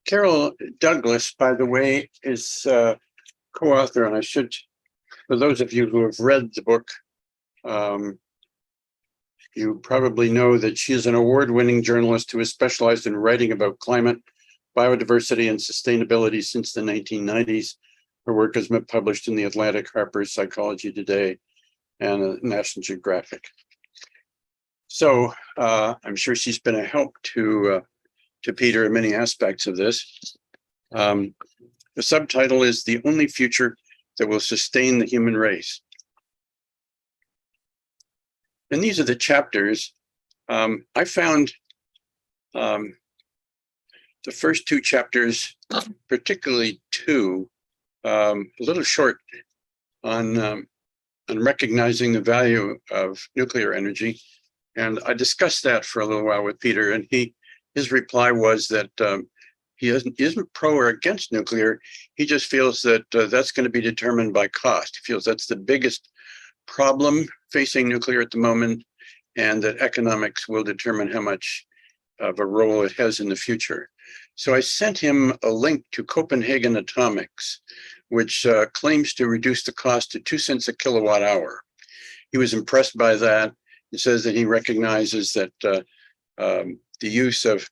Carol Douglas, by the way, is co-author, and I should, for those of you who have read the book, you probably know that she is an award-winning journalist who has specialized in writing about climate, biodiversity, and sustainability since the 1990s. Her work has been published in The Atlantic, Harper's, Psychology Today, and National Geographic. So I'm sure she's been a help to Peter in many aspects of this. The subtitle is "The Only Future That Will Sustain the Human Race." And these are the chapters. I found the first two chapters, particularly two, a little short on recognizing the value of nuclear energy. And I discussed that for a little while with Peter, and his reply was that he isn't pro or against nuclear. He just feels that that's going to be determined by cost. He feels that's the biggest problem facing nuclear at the moment, and that economics will determine how much of a role it has in the future. So I sent him a link to Copenhagen Atomics, which claims to reduce the cost to 2 cents a kilowatt hour. He was impressed by that. He says that he recognizes that the use of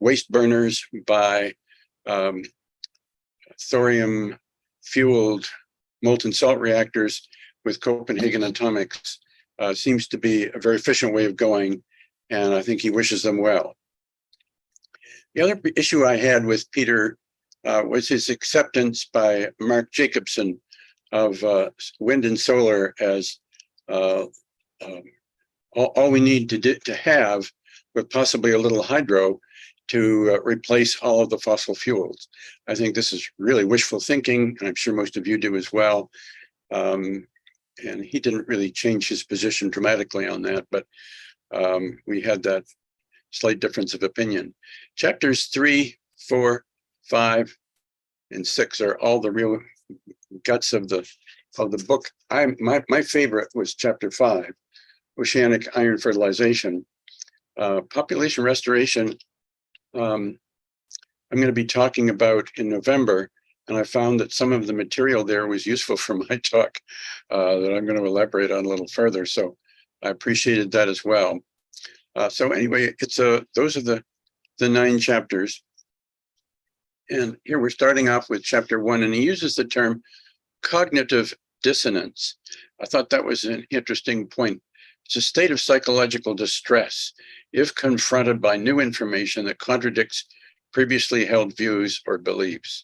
waste burners by thorium-fueled molten salt reactors with Copenhagen Atomics seems to be a very efficient way of going, and I think he wishes them well. The other issue I had with Peter was his acceptance by Mark Jacobson of wind and solar as all we need to have, with possibly a little hydro, to replace all of the fossil fuels. I think this is really wishful thinking, and I'm sure most of you do as well. And he didn't really change his position dramatically on that, but we had that slight difference of opinion. Chapters 3, 4, 5, and 6 are all the real guts of the book. My favorite was chapter 5, Oceanic Iron Fertilization. Population restoration, I'm going to be talking about in November, and I found that some of the material there was useful for my talk that I'm going to elaborate on a little further. So I appreciated that as well. So anyway, those are the 9 chapters. And here we're starting off with chapter 1, and he uses the term cognitive dissonance. I thought that was an interesting point. It's a state of psychological distress if confronted by new information that contradicts previously held views or beliefs.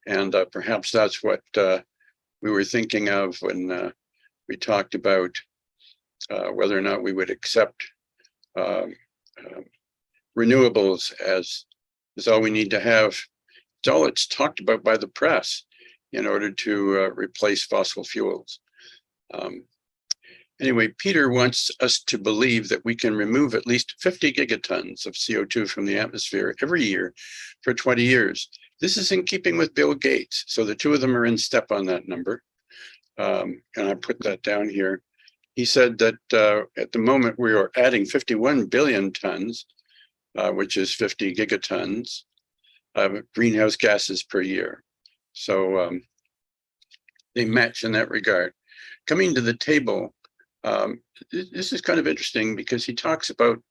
And perhaps that's what we were thinking of when we talked about whether or not we would accept renewables as all we need to have. It's all it's talked about by the press in order to replace fossil fuels. Anyway, Peter wants us to believe that we can remove at least 50 gigatons of CO2 from the atmosphere every year for 20 years. This is in keeping with Bill Gates. So the two of them are in step on that number. And I put that down here. He said that at the moment we are adding 51 billion tons, which is 50 gigatons of greenhouse gases per year. So they match in that regard. Coming to the table, this is kind of interesting because he talks about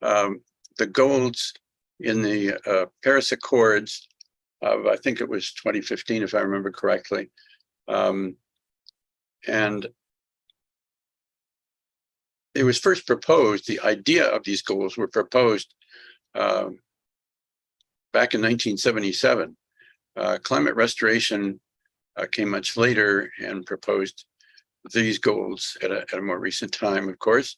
the goals in the Paris Accords of, I think it was 2015, if I remember correctly. And it was first proposed, the idea of these goals were proposed back in 1977. Climate restoration came much later and proposed these goals at a more recent time, of course.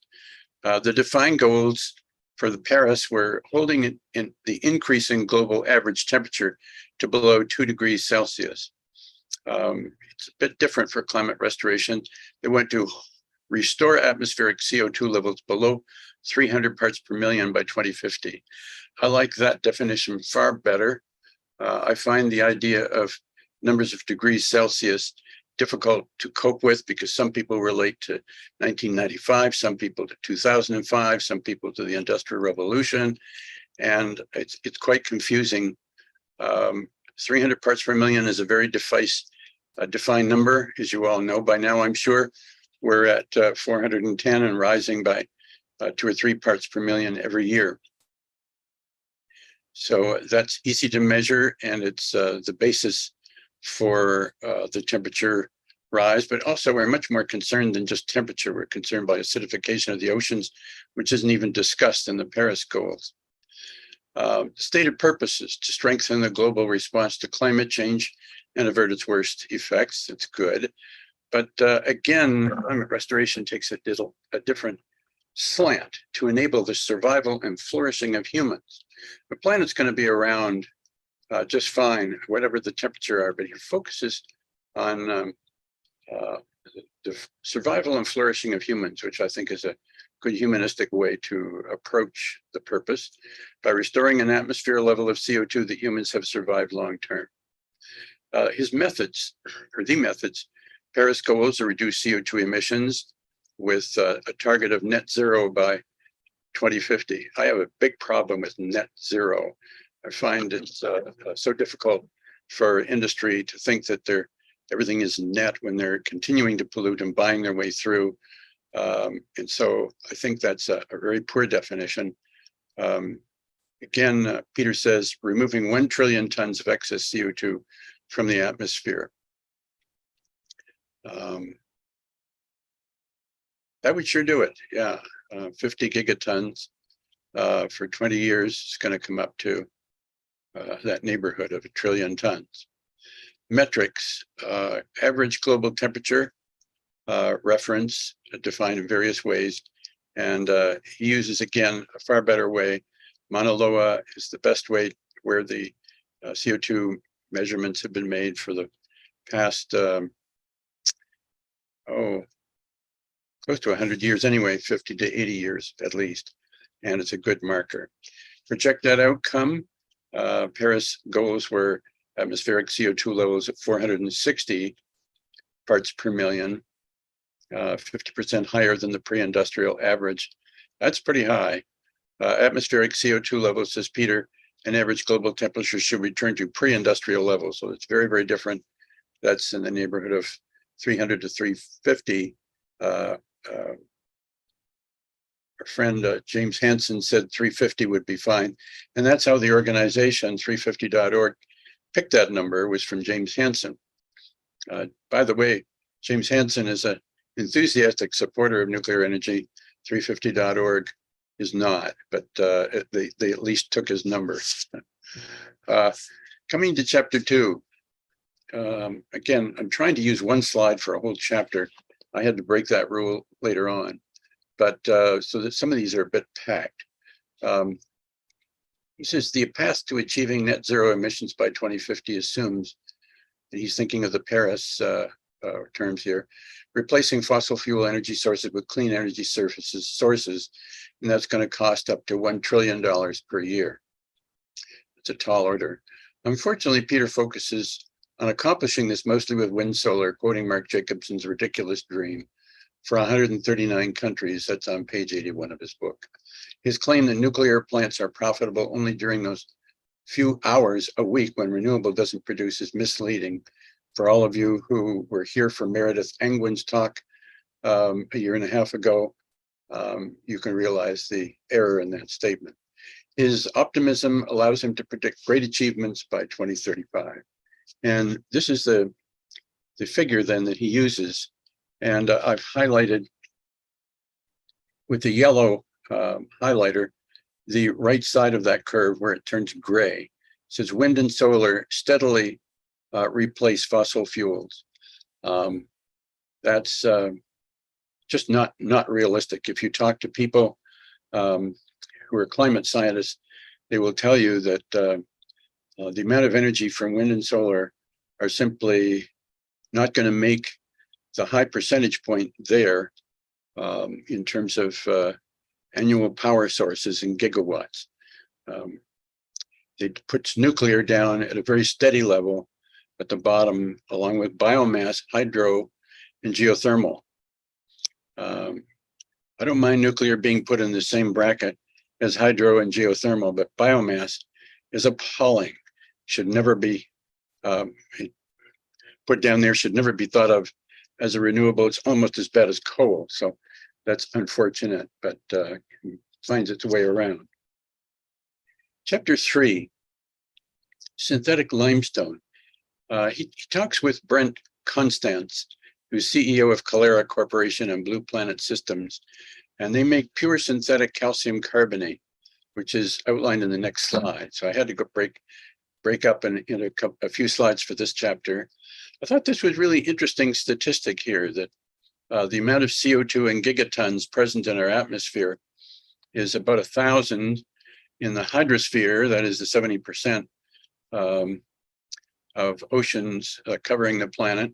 The defined goals for the Paris were holding it in the increasing global average temperature to below 2 degrees Celsius. It's a bit different for climate restoration. They want to restore atmospheric CO2 levels below 300 parts per million by 2050. I like that definition far better. I find the idea of numbers of degrees Celsius difficult to cope with because some people relate to 1995, some people to 2005, some people to the Industrial Revolution, and it's quite confusing 300 parts per million is a very defined number, as you all know by now, I'm sure. We're at 410 and rising by 2 or 3 parts per million every year. So that's easy to measure, and it's the basis for the temperature rise. But also, we're much more concerned than just temperature. We're concerned by acidification of the oceans, which isn't even discussed in the Paris goals. Stated purpose is to strengthen the global response to climate change and avert its worst effects. It's good. But again, climate restoration takes a different slant to enable the survival and flourishing of humans. The planet's going to be around just fine, whatever the temperature are, but he focuses on the survival and flourishing of humans, which I think is a good humanistic way to approach the purpose, by restoring an atmosphere level of CO2 that humans have survived long term. His methods, or the methods, Paris goals to reduce CO2 emissions with a target of net zero by 2050. I have a big problem with net zero. I find it's so difficult for industry to think that everything is net when they're continuing to pollute and buying their way through. And so I think that's a very poor definition. Again, Peter says, removing 1 trillion tons of excess CO2 from the atmosphere. That would sure do it. Yeah, 50 gigatons for 20 years is going to come up to that neighborhood of 1 trillion tons. Metrics, average global temperature reference defined in various ways. And he uses, again, a far better way. Mauna Loa is the best way, where the CO2 measurements have been made for the past, close to 100 years anyway, 50 to 80 years at least. And it's a good marker. Projected outcome, Paris goals were atmospheric CO2 levels at 460 parts per million, 50% higher than the pre-industrial average. That's pretty high. Atmospheric CO2 levels, says Peter, and average global temperature should return to pre-industrial levels. So it's very, very different. That's in the neighborhood of 300 to 350. Our friend James Hansen said 350 would be fine. And that's how the organization 350.org picked that number, was from James Hansen. By the way, James Hansen is an enthusiastic supporter of nuclear energy. 350.org is not, but they at least took his number. Coming to chapter 2. Again, I'm trying to use one slide for a whole chapter. I had to break that rule later on, but so that some of these are a bit packed. He says the path to achieving net zero emissions by 2050 assumes, and he's thinking of the Paris terms here, replacing fossil fuel energy sources with clean energy sources, and that's going to cost up to $1 trillion per year. It's a tall order. Unfortunately, Peter focuses on accomplishing this mostly with wind solar, quoting Mark Jacobson's ridiculous dream, for 139 countries. That's on page 81 of his book. His claim that nuclear plants are profitable only during those few hours a week when renewable doesn't produce is misleading. For all of you who were here for Meredith Angwin's talk a year and a half ago, you can realize the error in that statement. His optimism allows him to predict great achievements by 2035. And this is the figure then that he uses. And I've highlighted with the yellow highlighter the right side of that curve where it turns gray. It says wind and solar steadily replace fossil fuels. That's just not realistic. If you talk to people who are climate scientists, they will tell you that the amount of energy from wind and solar are simply not going to make the high percentage point there in terms of annual power sources in gigawatts. It puts nuclear down at a very steady level at the bottom, along with biomass, hydro, and geothermal. I don't mind nuclear being put in the same bracket as hydro and geothermal, but biomass is appalling. should never be put down there, should never be thought of as a renewable. It's almost as bad as coal. So that's unfortunate, but finds its way around. Chapter 3, synthetic limestone. He talks with Brent Constance, who's CEO of Calera Corporation and Blue Planet Systems, and they make pure synthetic calcium carbonate, which is outlined in the next slide. So I had to go break up in a few slides for this chapter. I thought this was really interesting statistic here, that the amount of CO2 in gigatons present in our atmosphere is about 1,000 in the hydrosphere, that is the 70% of oceans covering the planet,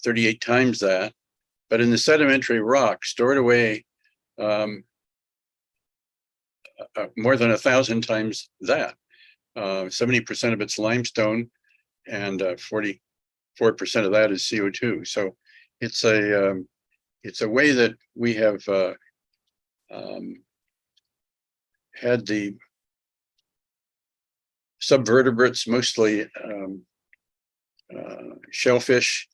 38 times that. But in the sedimentary rock stored away, more than 1,000 times that. 70% of it's limestone, and 44% of that is CO2. So it's a way that we have had the subvertebrates, mostly shellfish,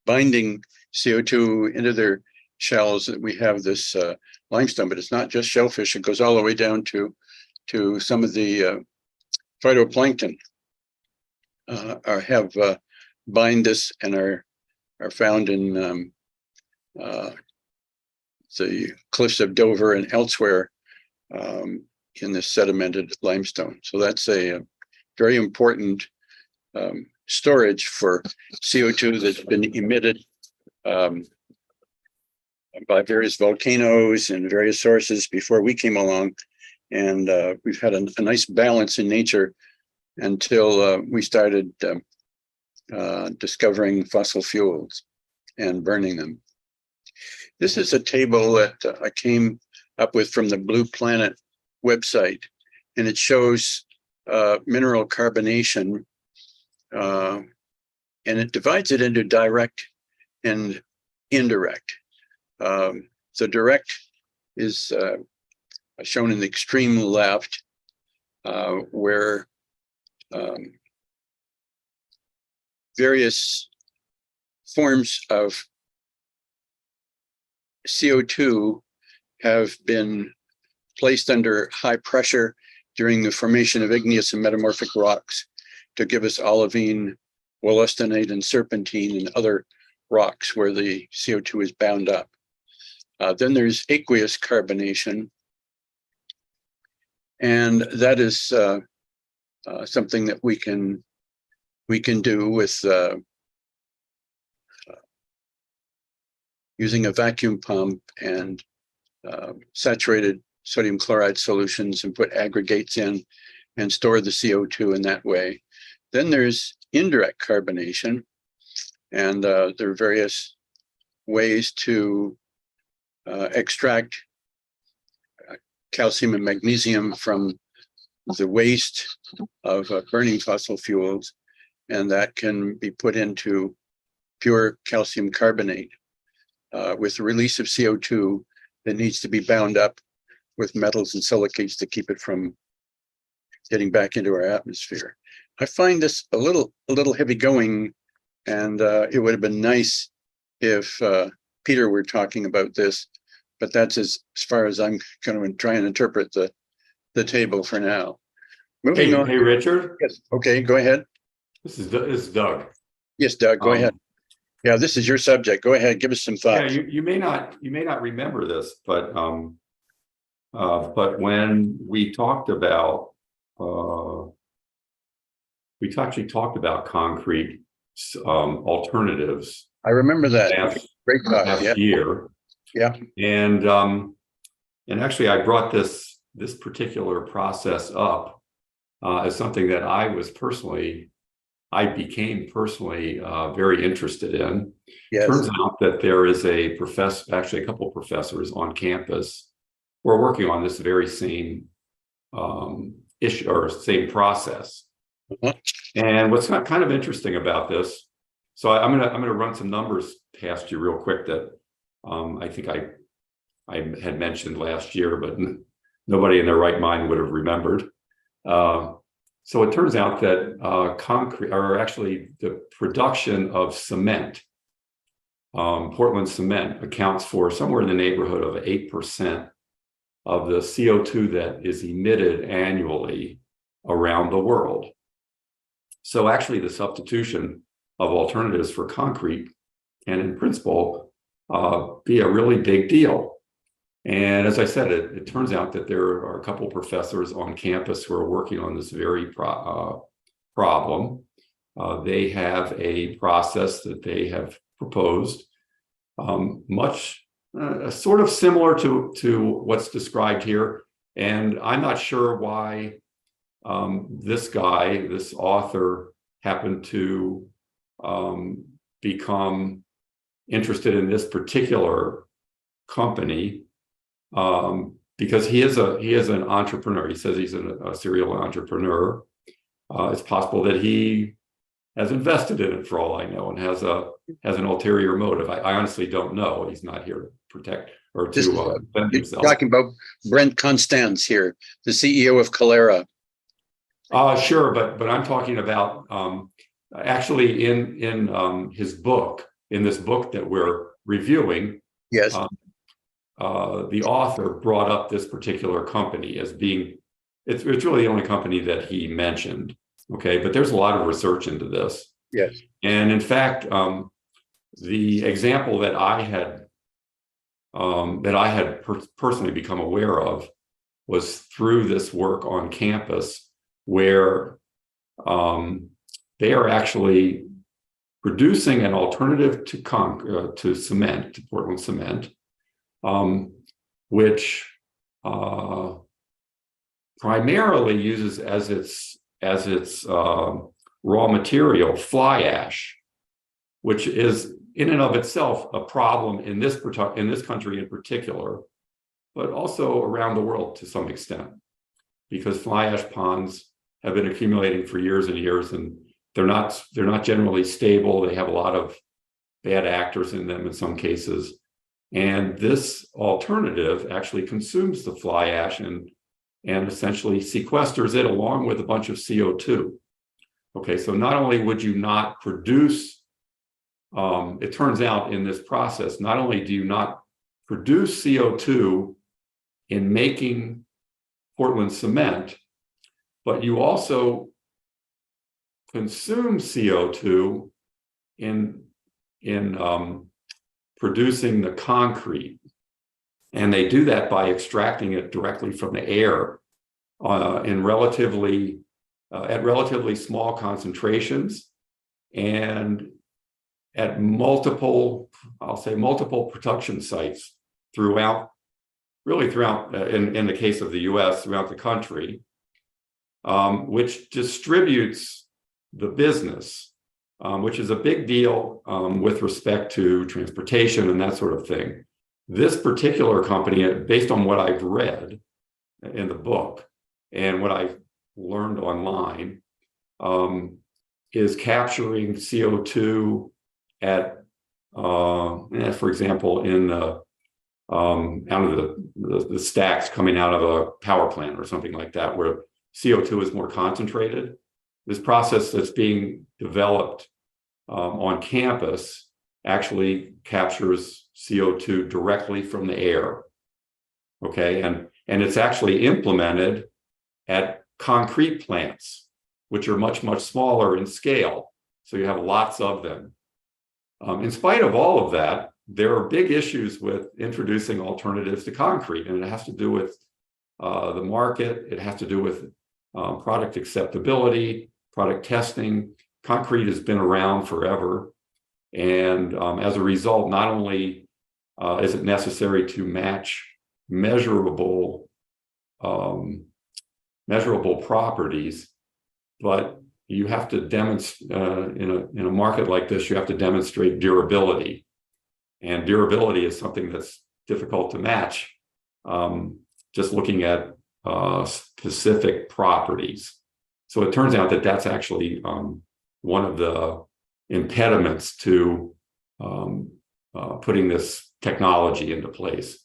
binding CO2 into their shells, that we have this limestone. But it's not just shellfish, it goes all the way down to some of the phytoplankton have bind this and are found in the cliffs of Dover and elsewhere in this sedimented limestone. So that's a very important storage for CO2 that's been emitted by various volcanoes and various sources before we came along. And we've had a nice balance in nature until we started discovering fossil fuels and burning them. This is a table that I came up with from the Blue Planet website, and it shows mineral carbonation, and it divides it into direct and indirect. So direct is shown in the extreme left, where various forms of CO2 have been placed under high pressure during the formation of igneous and metamorphic rocks to give us olivine, wollastonite, and serpentine, and other rocks where the CO2 is bound up. Then there's aqueous carbonation, and that is something that we can do with using a vacuum pump and saturated sodium chloride solutions, and put aggregates in and store the CO2 in that way. Then there's indirect carbonation, and there are various ways to extract calcium and magnesium from the waste of burning fossil fuels, and that can be put into pure calcium carbonate with the release of CO2 that needs to be bound up with metals and silicates to keep it from getting back into our atmosphere. I find this a little heavy going, and it would have been nice if Peter were talking about this, but that's as far as I'm going to try and interpret the table for now. Moving on. Hey, Richard. Yes. Okay, go ahead. This is Doug. Yes, Doug, go ahead. Yeah, this is your subject. Go ahead, give us some thoughts. Yeah, you may not remember this, but when we talked about we actually talked about concrete alternatives. I remember that. Great talk. Last year. Yeah. And actually, I brought this particular process up as something that I became personally very interested in. Yes. Turns out that there is a professor, actually a couple of professors on campus who are working on this very same issue or same process. Uh-huh. And what's kind of interesting about this, so I'm gonna run some numbers past you real quick that I think I had mentioned last year, but nobody in their right mind would have remembered. So it turns out that concrete, or actually the production of cement, Portland cement, accounts for somewhere in the neighborhood of 8% of the CO2 that is emitted annually around the world. So actually the substitution of alternatives for concrete can in principle be a really big deal. And as I said, it turns out that there are a couple of professors on campus who are working on this very problem. They have a process that they have proposed, much sort of similar to what's described here. And I'm not sure why this guy, this author, happened to become interested in this particular company, because he is an entrepreneur. He says he's a serial entrepreneur. It's possible that he has invested in it, for all I know, and has an ulterior motive. I honestly don't know. He's not here to protect or to defend himself. Talking about Brent Constance here, the CEO of Calera. Sure, but I'm talking about actually in his book, in this book that we're reviewing. Yes. The author brought up this particular company as being, it's really the only company that he mentioned. Okay, but there's a lot of research into this. Yes. And in fact, the example that I had personally become aware of was through this work on campus, where they are actually producing an alternative to cement, to Portland cement, which primarily uses as its raw material fly ash, which is in and of itself a problem in this country in particular, but also around the world to some extent, because fly ash ponds have been accumulating for years and years, and they're not generally stable. They have a lot of bad actors in them in some cases. And this alternative actually consumes the fly ash and essentially sequesters it along with a bunch of CO2. Okay, so not only would you not produce, it turns out in this process, not only do you not produce CO2 in making Portland cement, but you also consume CO2 in producing the concrete. And they do that by extracting it directly from the air at relatively small concentrations and at multiple production sites throughout, in the case of the US, throughout the country, which distributes the business, which is a big deal with respect to transportation and that sort of thing. This particular company, based on what I've read in the book and what I've learned online, is capturing CO2 at, for example, in out of the stacks coming out of a power plant or something like that, where CO2 is more concentrated. This process that's being developed on campus actually captures CO2 directly from the air. Okay, and it's actually implemented at concrete plants, which are much, much smaller in scale. So you have lots of them. In spite of all of that, there are big issues with introducing alternatives to concrete, and it has to do with the market. It has to do with product acceptability, product testing. Concrete has been around forever. And as a result, not only is it necessary to match measurable properties, but you have to demonstrate in a market like this, you have to demonstrate durability. And durability is something that's difficult to match, just looking at specific properties. So it turns out that that's actually one of the impediments to putting this technology into place.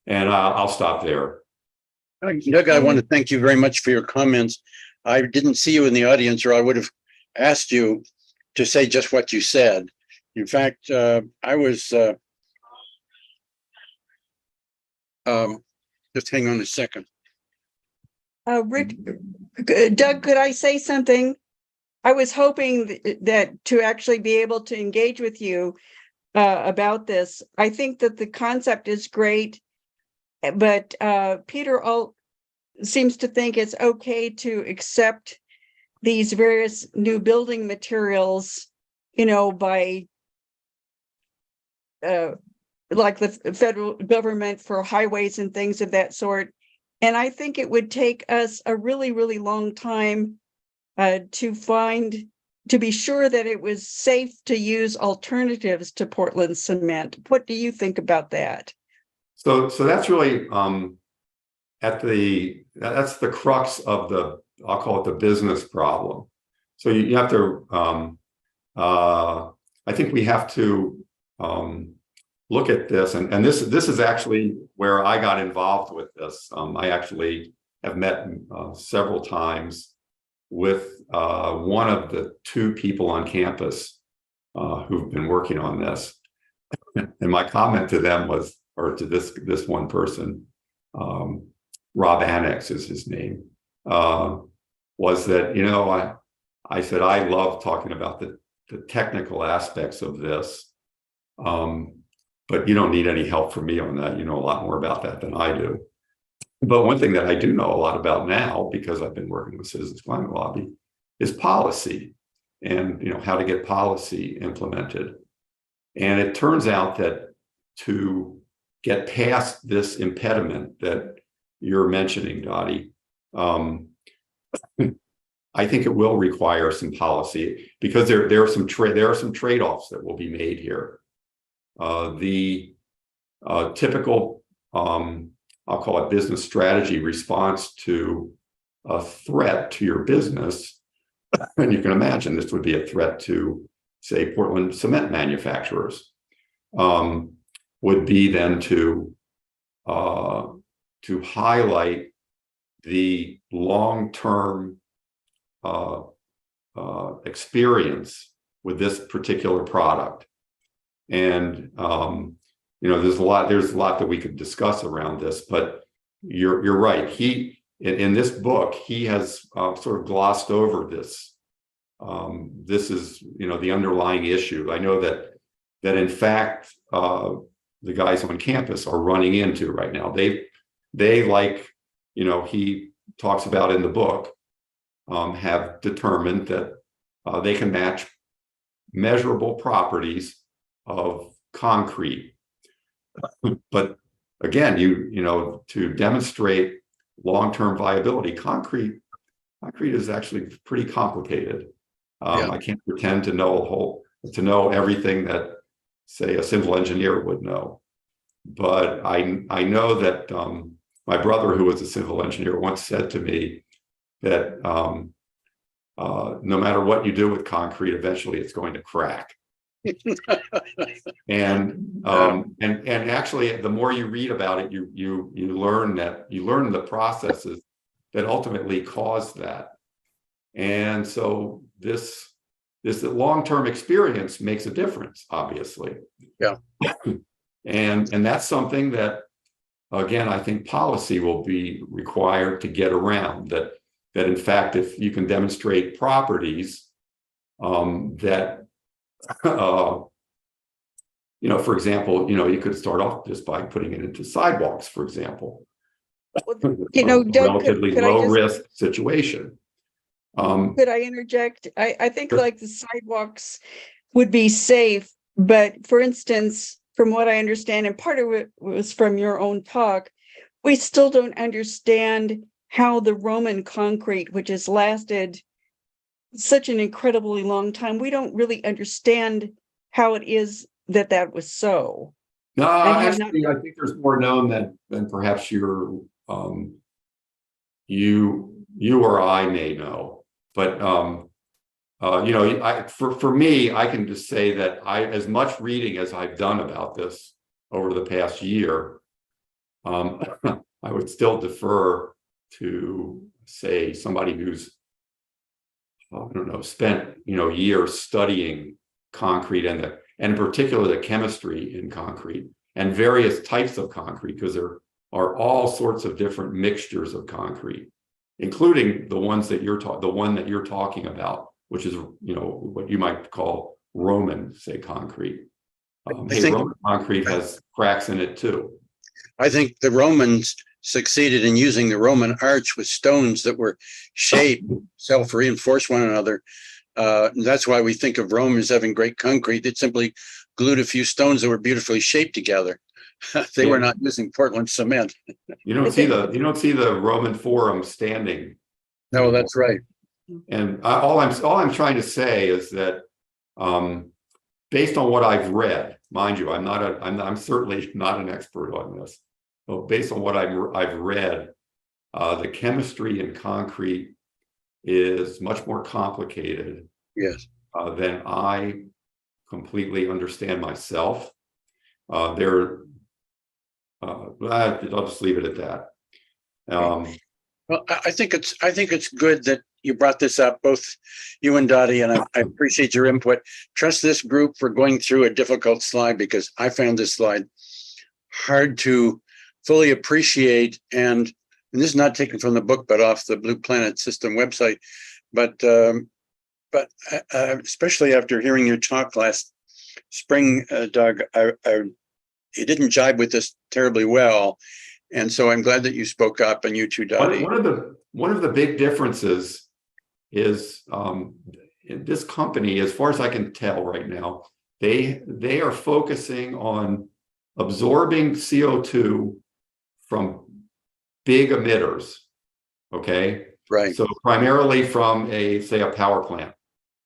And I'll stop there. Doug, I want to thank you very much for your comments. I didn't see you in the audience, or I would have asked you to say just what you said. In fact, I was, just hang on a second. Rick, Doug, could I say something? I was hoping that to actually be able to engage with you about this. I think that the concept is great, but Peter seems to think it's okay to accept these various new building materials, by like the federal government for highways and things of that sort. And I think it would take us a really, really long time to be sure that it was safe to use alternatives to Portland cement. What do you think about that? So that's really that's the crux of I'll call it the business problem. So you have to, I think we have to look at this, and this is actually where I got involved with this. I actually have met several times with one of the two people on campus who've been working on this. And my comment to them was, or to this one person, Rob Annex is his name, was that, I said, I love talking about the technical aspects of this, but you don't need any help from me on that. You know a lot more about that than I do. But one thing that I do know a lot about now, because I've been working with Citizens Climate Lobby, is policy and how to get policy implemented. And it turns out that to get past this impediment that you're mentioning, Dottie, I think it will require some policy, because there are some trade-offs that will be made here. The typical, I'll call it business strategy response to a threat to your business, and you can imagine this would be a threat to, say, Portland cement manufacturers, would be then to highlight the long-term experience with this particular product. And there's a lot that we could discuss around this, but you're right. In this book, he has sort of glossed over this. This is the underlying issue. I know that in fact the guys on campus are running into right now. They like he talks about in the book, have determined that they can match measurable properties of concrete. But again, to demonstrate long-term viability, concrete is actually pretty complicated. I can't pretend to know everything that, say, a civil engineer would know. But I know that my brother, who was a civil engineer, once said to me that no matter what you do with concrete, eventually it's going to crack. And actually, the more you read about it, you learn the processes that ultimately cause that. And so this long-term experience makes a difference, obviously. Yeah. And that's something that, again, I think policy will be required to get around. That in fact, if you can demonstrate properties that for example, you could start off just by putting it into sidewalks, for example. Doug, relatively low risk situation. Could I interject? I think like the sidewalks would be safe, but for instance, from what I understand, and part of it was from your own talk, we still don't understand how the Roman concrete, which has lasted such an incredibly long time, we don't really understand how it is that was so. No, actually, I think there's more known than perhaps you or I may know. But for me, I can just say that as much reading as I've done about this over the past year, I would still defer to, say, somebody who's I don't know, spent, years studying concrete and in particular the chemistry in concrete and various types of concrete, because there are all sorts of different mixtures of concrete, including the one that you're talking about, which is, what you might call Roman, say, concrete. Roman concrete has cracks in it too. I think the Romans succeeded in using the Roman arch with stones that were shaped, self-reinforce one another. That's why we think of Rome as having great concrete. It simply glued a few stones that were beautifully shaped together. They were not using Portland cement. You don't see the Roman Forum standing. No, that's right. And all I'm trying to say is that, based on what I've read, mind you, I'm certainly not an expert on this. But based on what I've read, the chemistry in concrete is much more complicated. Yes. Than I completely understand myself. I'll just leave it at that. Well, I think it's good that you brought this up, both you and Dottie, and I appreciate your input. Trust this group for going through a difficult slide, because I found this slide hard to fully appreciate. And this is not taken from the book, but off the Blue Planet System website. But especially after hearing your talk last spring, Doug, you didn't jibe with this terribly well. And so I'm glad that you spoke up, and you too, Dottie. One of the big differences is, in this company, as far as I can tell right now, they are focusing on absorbing CO2 from big emitters. Okay. Right. So primarily from say a power plant,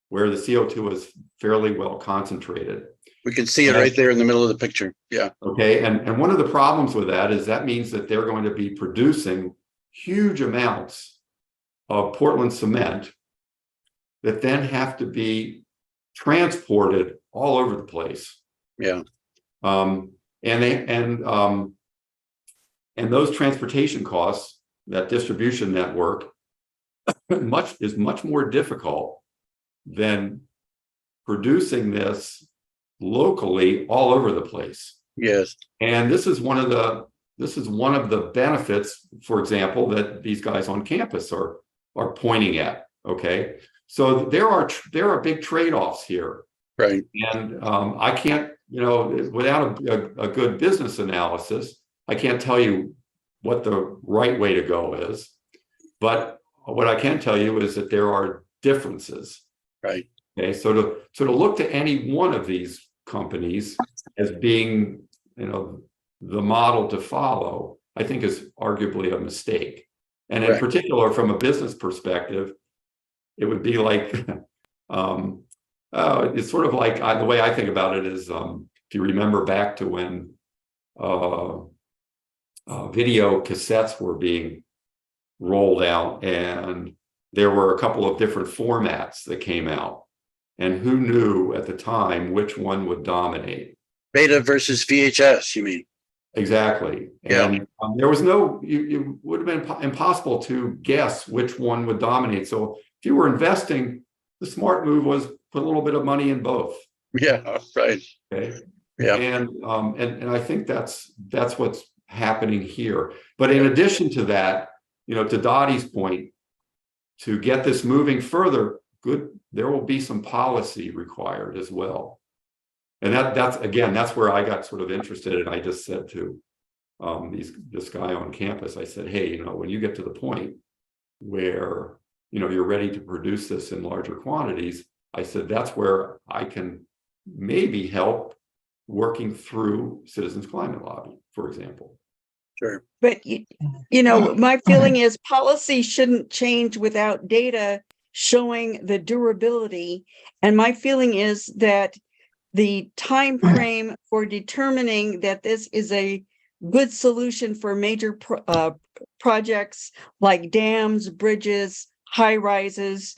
where the CO2 is fairly well concentrated. We can see it right there in the middle of the picture. Yeah. Okay. And one of the problems with that is that means that they're going to be producing huge amounts of Portland cement that then have to be transported all over the place. Yeah. And those transportation costs, that distribution network, is much more difficult than producing this locally all over the place. Yes. And this is one of the benefits, for example, that these guys on campus are pointing at. Okay. So there are big trade-offs here. Right. And I can't, without a good business analysis, I can't tell you what the right way to go is. But what I can tell you is that there are differences. Right. Okay. So to look to any one of these companies as being, the model to follow, I think is arguably a mistake. And in particular, from a business perspective, it would be like, it's sort of like, the way I think about it is, if you remember back to when video cassettes were being rolled out, and there were a couple of different formats that came out, and who knew at the time which one would dominate? Beta versus VHS, you mean? Exactly. Yeah. And there was it would have been impossible to guess which one would dominate. So if you were investing, the smart move was put a little bit of money in both. Yeah, right. Okay. Yeah. And I think that's what's happening here. But in addition to that, to Dottie's point, to get this moving further, there will be some policy required as well. And that's where I got sort of interested. And I just said to this guy on campus, I said, hey, when you get to the point where, you're ready to produce this in larger quantities, I said, that's where I can maybe help working through Citizens Climate Lobby, for example. Sure. But, my feeling is policy shouldn't change without data showing the durability. And my feeling is that the time frame for determining that this is a good solution for major projects like dams, bridges, high rises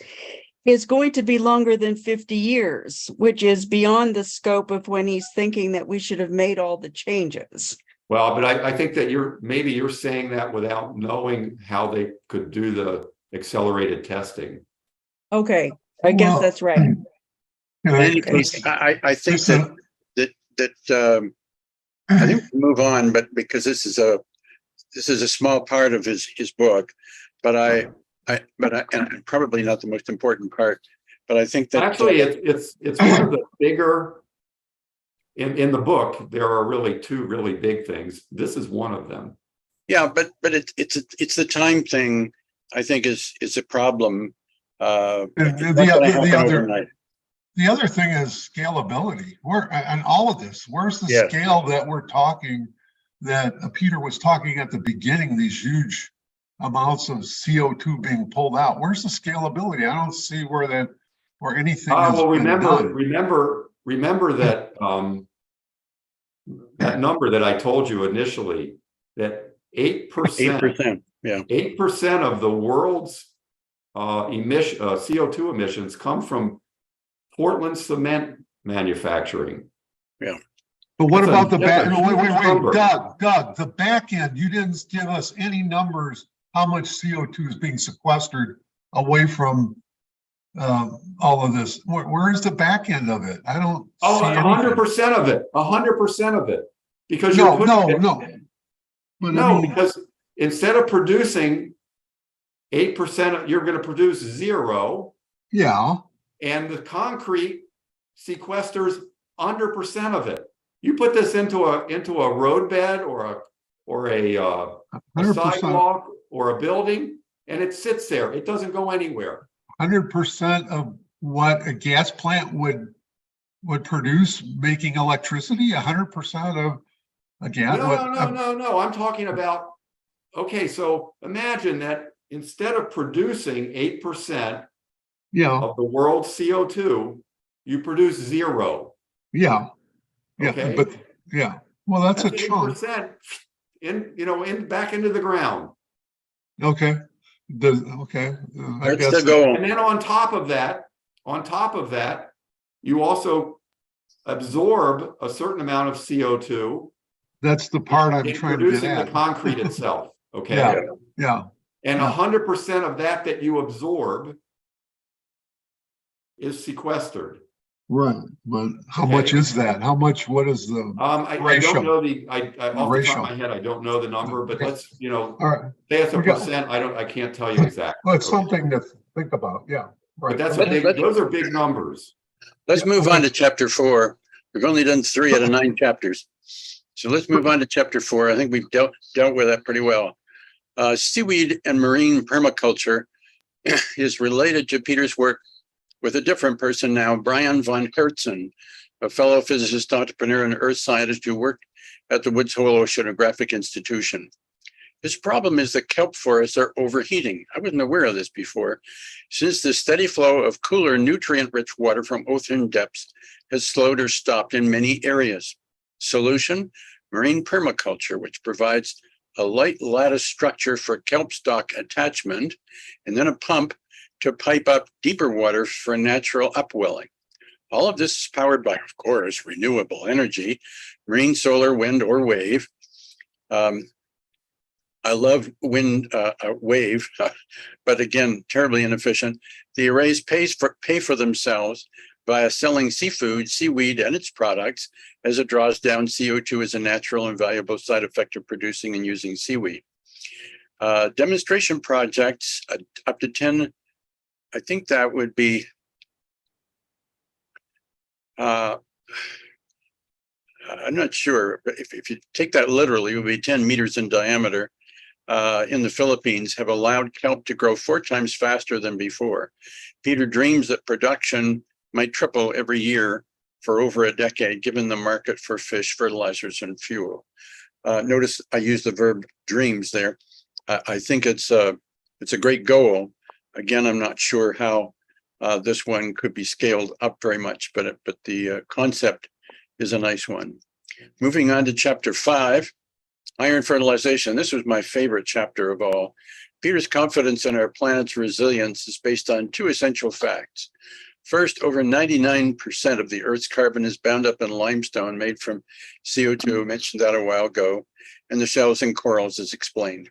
is going to be longer than 50 years, which is beyond the scope of when he's thinking that we should have made all the changes. Well, but I think that you're saying that without knowing how they could do the accelerated testing. Okay, I guess Well, that's right. you know, In any Okay. case, I think This, uh, that I think we move on, but because this is a small part of his book, but and probably not the most important part, but I think that Actually, it's one of the bigger in the book. There are really two really big things. This is one of them. yeah, but it's the time thing. I think is a problem. And It's not going to happen overnight. the other thing is scalability. Where on all of this, where's the Yes. scale that we're talking that Peter was talking at the beginning, these huge amounts of CO2 being pulled out? Where's the scalability? I don't see where anything has Well, been done. remember that that number that I told you initially, that 8%, yeah. 8% of the world's CO2 emissions come from Portland cement manufacturing. Yeah. But what That's about the that's back? a Wait, huge number. Doug, the back end, you didn't give us any numbers, how much CO2 is being sequestered away from all of this. Where is the back end of it? I don't Oh, see anything. 100% of it, 100% of it. Because No, you're putting no. But I No, mean, because instead of producing 8%, you're going to produce 0, yeah, and the concrete sequesters 100% of it. You put this into a roadbed or a 100%, sidewalk or a building, and it sits there. It doesn't go anywhere. 100% of what a gas plant would produce making electricity, 100% of a gas. No. I'm talking about, okay, so imagine that instead of producing 8% Yeah, of the world's CO2, you produce 0. yeah, Okay. but yeah. Well, that's a chunk. 8% in back into the ground. Okay. Okay. I That's guess the goal. And then on top of that, you also absorb a certain amount of CO2 that's the part I'm in trying to get producing the at. concrete itself. Okay. Yeah. Yeah. And Yeah. 100% of that you absorb is sequestered. Right. But how Okay. much is that? How much, what is the I ratio? don't know off the top ratio. of my head, I don't know the number, but Okay. let's, All right. say it's a We got- percent. I can't tell you exactly. Well, it's Okay. something to think about. Yeah. Right. But that's Okay. those are big numbers. Let's Yeah, move okay. on to chapter 4. We've only done 3 out of 9 chapters. So let's move on to chapter 4. I think we've dealt with that pretty well. Seaweed and marine permaculture is related to Peter's work with a different person now, Brian von Hertzen, a fellow physicist, entrepreneur, and earth scientist who worked at the Woods Hole Oceanographic Institution. His problem is that kelp forests are overheating. I wasn't aware of this before, since the steady flow of cooler, nutrient-rich water from ocean depths has slowed or stopped in many areas. Solution: marine permaculture, which provides a light lattice structure for kelp stalk attachment, and then a pump to pipe up deeper water for natural upwelling. All of this is powered by, of course, renewable energy, marine, solar, wind, or wave. I love wind wave, but again, terribly inefficient. The arrays pay for themselves via selling seafood, seaweed, and its products, as it draws down CO2 as a natural and valuable side effect of producing and using seaweed. Demonstration projects up to 10, I think that would be I'm not sure, but if you take that literally, it would be 10 meters in diameter. In the Philippines have allowed kelp to grow 4 times faster than before. Peter dreams that production might triple every year for over a decade, given the market for fish, fertilizers, and fuel. Notice I use the verb dreams there. I think it's a great goal. Again, I'm not sure how this one could be scaled up very much, but the concept is a nice one. Moving on to chapter 5. Iron fertilization. This was my favorite chapter of all. Peter's confidence in our planet's resilience is based on 2 essential facts. First, over 99% of the Earth's carbon is bound up in limestone made from CO2, mentioned that a while ago, and the shells and corals as explained.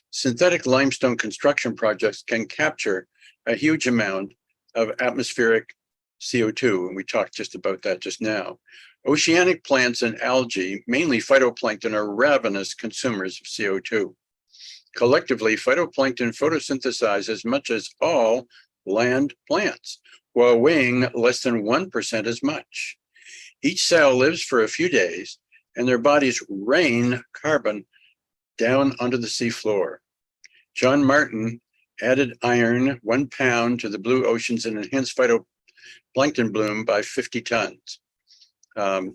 Synthetic limestone construction projects can capture a huge amount, of atmospheric CO2, and we talked just about that just now. Oceanic plants and algae, mainly phytoplankton, are ravenous consumers of CO2. Collectively, phytoplankton photosynthesize as much as all land plants, while weighing less than 1% as much. Each cell lives for a few days, and their bodies rain carbon down onto the seafloor. John Martin added iron 1 pound to the blue oceans and enhanced phytoplankton bloom by 50 tons. I've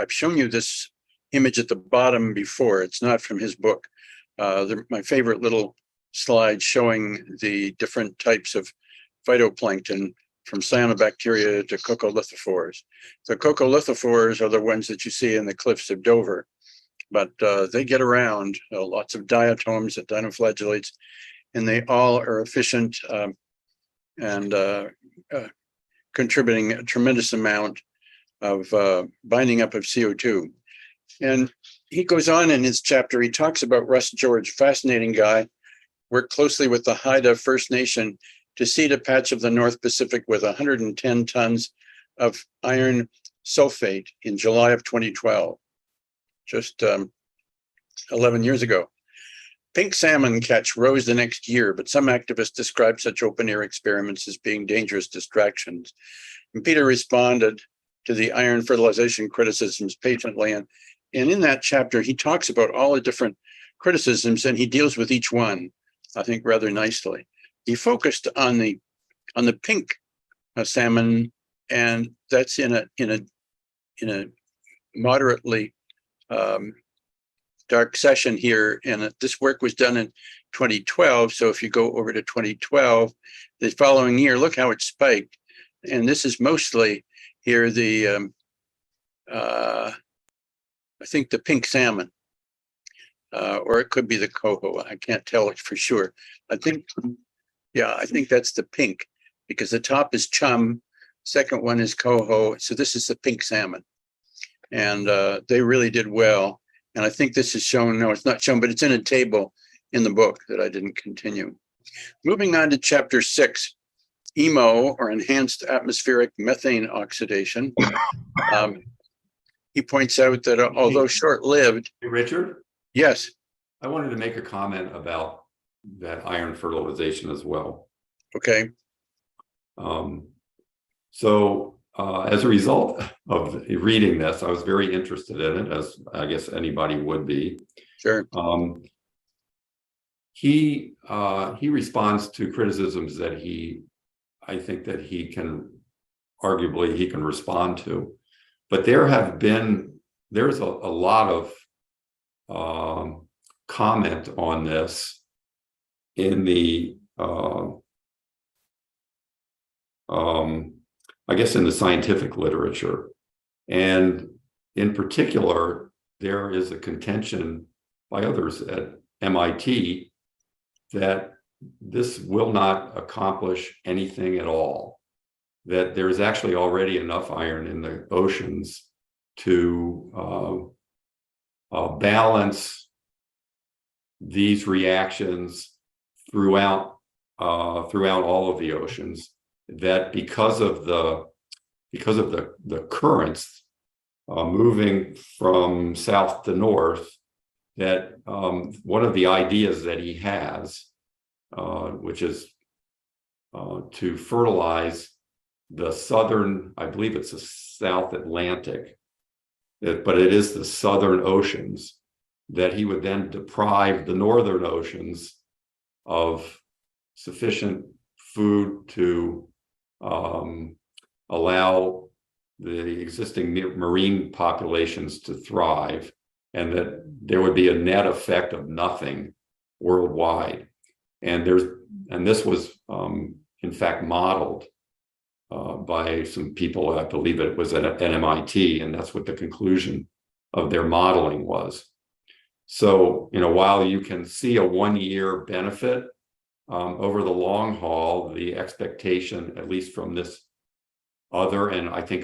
shown you this image at the bottom before. It's not from his book. My favorite little slide showing the different types of phytoplankton, from cyanobacteria to coccolithophores. The coccolithophores are the ones that you see in the cliffs of Dover, but they get around, lots of diatoms and dinoflagellates, and they all are efficient and contributing a tremendous amount of binding up of CO2. And he goes on in his chapter, he talks about Russ George, fascinating guy, worked closely with the Haida First Nation to seed a patch of the North Pacific with 110 tons of iron sulfate in July of 2012, just 11 years ago. Pink salmon catch rose the next year, but some activists describe such open-air experiments as being dangerous distractions. And Peter responded to the iron fertilization criticisms patiently. And in that chapter, he talks about all the different criticisms, and he deals with each one, I think, rather nicely. He focused on the pink salmon, and that's in a moderately dark session here. And this work was done in 2012. So if you go over to 2012, the following year, look how it spiked. And this is mostly here I think the pink salmon, or it could be the coho. I can't tell it for sure. I think that's the pink, because the top is chum, second one is coho. So this is the pink salmon. And they really did well. And I think this is shown, no, it's not shown, but it's in a table in the book that I didn't continue. Moving on to chapter 6, EMO, or enhanced atmospheric methane oxidation. He points out that although short-lived. Hey, Richard? Yes. I wanted to make a comment about that iron fertilization as well. Okay. As a result of reading this, I was very interested in it, as I guess anybody would be. Sure. He responds to criticisms that I think that he can respond to, but there's a lot of comment on this in the I guess in the scientific literature. And in particular, there is a contention by others at MIT that this will not accomplish anything at all, that there's actually already enough iron in the oceans to balance these reactions throughout all of the oceans, that because of the currents moving from south to north, that one of the ideas that he has, which is to fertilize the southern, I believe it's the South Atlantic, but it is the southern oceans, that he would then deprive the northern oceans of sufficient food to allow the existing marine populations to thrive, and that there would be a net effect of nothing worldwide. And this was in fact modeled by some people, I believe it was at MIT, and that's what the conclusion of their modeling was. So, while you can see a 1-year benefit, over the long haul, the expectation, at least from this other, and I think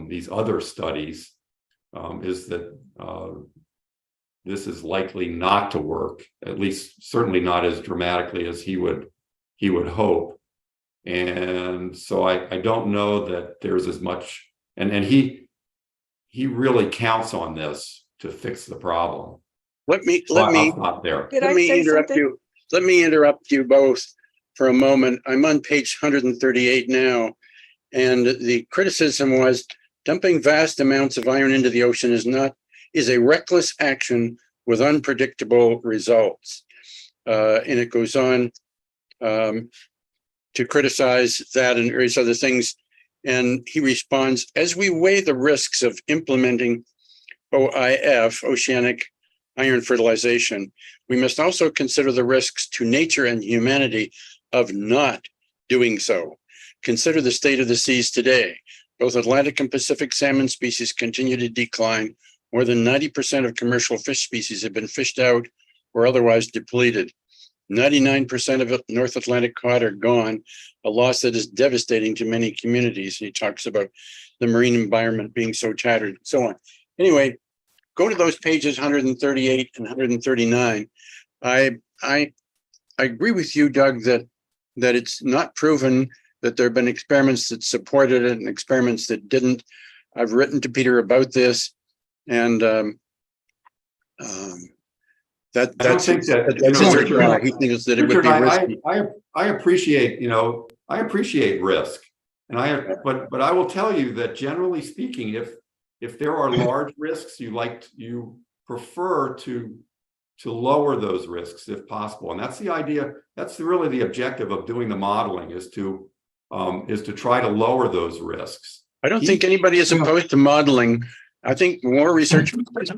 these other studies, is that this is likely not to work, at least certainly not as dramatically as he would hope. And so I don't know that there's as much, and he really counts on this to fix the problem. Let me I'll stop there. Could let I me say interrupt something? you. Let me interrupt you both for a moment. I'm on page 138 now, and the criticism was dumping vast amounts of iron into the ocean is a reckless action with unpredictable results. And it goes on to criticize that and various other things. And he responds, as we weigh the risks of implementing OIF, oceanic iron fertilization, we must also consider the risks to nature and humanity of not doing so. Consider the state of the seas today. Both Atlantic and Pacific salmon species continue to decline. More than 90% of commercial fish species have been fished out or otherwise depleted. 99% of North Atlantic cod are gone, a loss that is devastating to many communities. He talks about the marine environment being so tattered and so on. Anyway, go to those pages 138 and 139. I agree with you, Doug, that it's not proven, that there have been experiments that supported it and experiments that didn't. I've written to Peter about this, and that's think that, that's you know, his Richard, reply. He thinks that it would Richard, be risky. I appreciate, you know, I appreciate risk, and but I will tell you that generally speaking, if there are large risks, you prefer to lower those risks if possible, and that's the idea. That's really the objective of doing the modeling, is to try to lower those risks. I don't think anybody is opposed to modeling. I think more research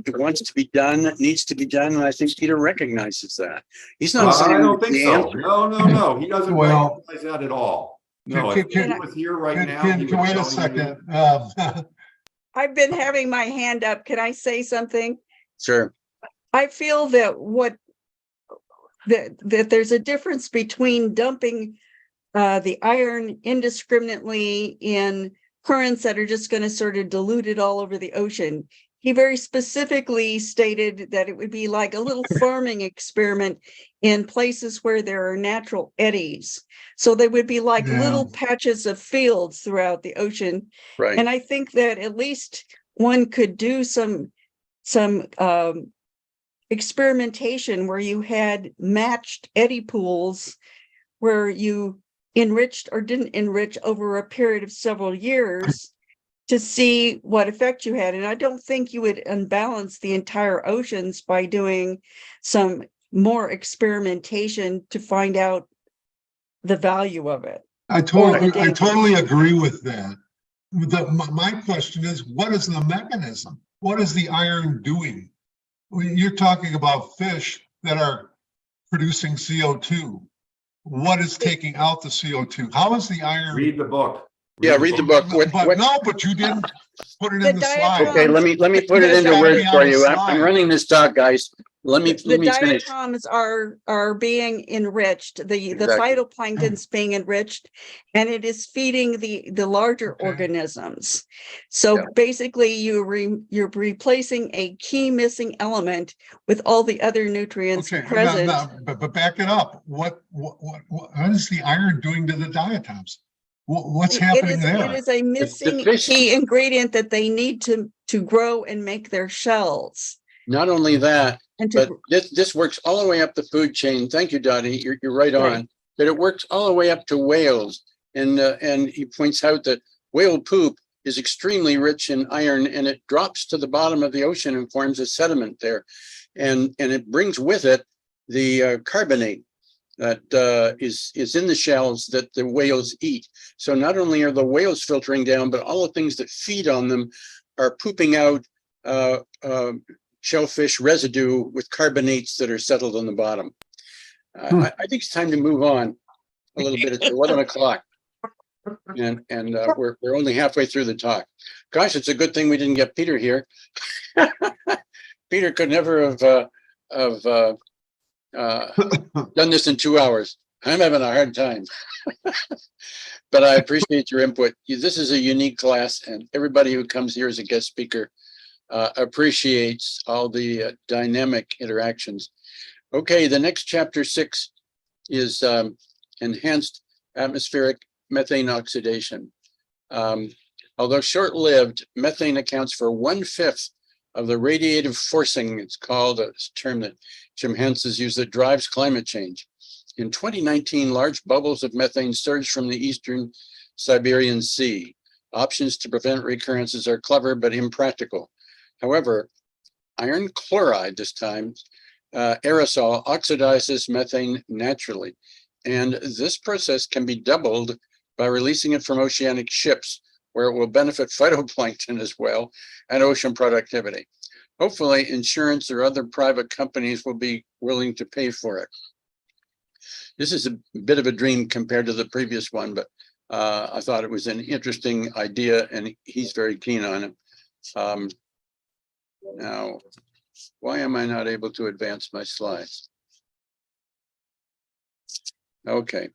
wants to be done, needs to be done, and I think Peter recognizes that. He's not saying I don't think the so. answer. No, he doesn't Well, recognize that at all. No, can- if he was here right now, he would Wait a tell second. you. I've been having my hand up. Can I say something? Sure. I feel that that there's a difference between dumping the iron indiscriminately in currents that are just going to sort of dilute it all over the ocean. He very specifically stated that it would be like a little farming experiment in places where there are natural eddies. So they would be like little patches of fields throughout the ocean. Right. And I think that at least one could do some experimentation where you had matched eddy pools where you enriched or didn't enrich over a period of several years to see what effect you had. And I don't think you would unbalance the entire oceans by doing some more experimentation to find out the value of it. I totally agree with that. My question is, what is the mechanism? What is the iron doing? You're talking about fish that are producing CO2. What is taking out the CO2? How is the iron? Read the book. Read the book. But you didn't put it in the slide. Okay, let me put it into words for you. I'm running this talk, guys. Let me finish. Diatoms are being enriched. The Exactly. phytoplankton's being enriched, and it is feeding the larger organisms. So basically, you're replacing a key missing element with all the other nutrients present. But back it up. What is the iron doing to the diatoms? What's happening there? It is a missing key ingredient that they need to grow and make their shells. Not only that, and but this works all the way up the food chain. Thank you, Dottie. You're right on. But it works all the way up to whales, and he points out that whale poop is extremely rich in iron, and it drops to the bottom of the ocean and forms a sediment there, and it brings with it the carbonate that is in the shells that the whales eat. So not only are the whales filtering down, but all the things that feed on them are pooping out shellfish residue with carbonates that are settled on the bottom. I think it's time to move on a little bit. It's 11 o'clock, and we're only halfway through the talk. Gosh, it's a good thing we didn't get Peter here. Peter could never have done this in 2 hours. I'm having a hard time. But I appreciate your input. This is a unique class, and everybody who comes here as a guest speaker appreciates all the dynamic interactions. Okay, the next chapter 6 is enhanced atmospheric methane oxidation. Although short-lived, methane accounts for 1/5 of the radiative forcing, it's called, a term that Jim Hance has used, that drives climate change. In 2019, large bubbles of methane surged from the eastern Siberian Sea. Options to prevent recurrences are clever but impractical. However, iron chloride this time, aerosol, oxidizes methane naturally. And this process can be doubled by releasing it from oceanic ships, where it will benefit phytoplankton as well and ocean productivity. Hopefully, insurance or other private companies will be willing to pay for it. This is a bit of a dream compared to the previous one, but I thought it was an interesting idea, and he's very keen on it. Now, why am I not able to advance my slides? Okay,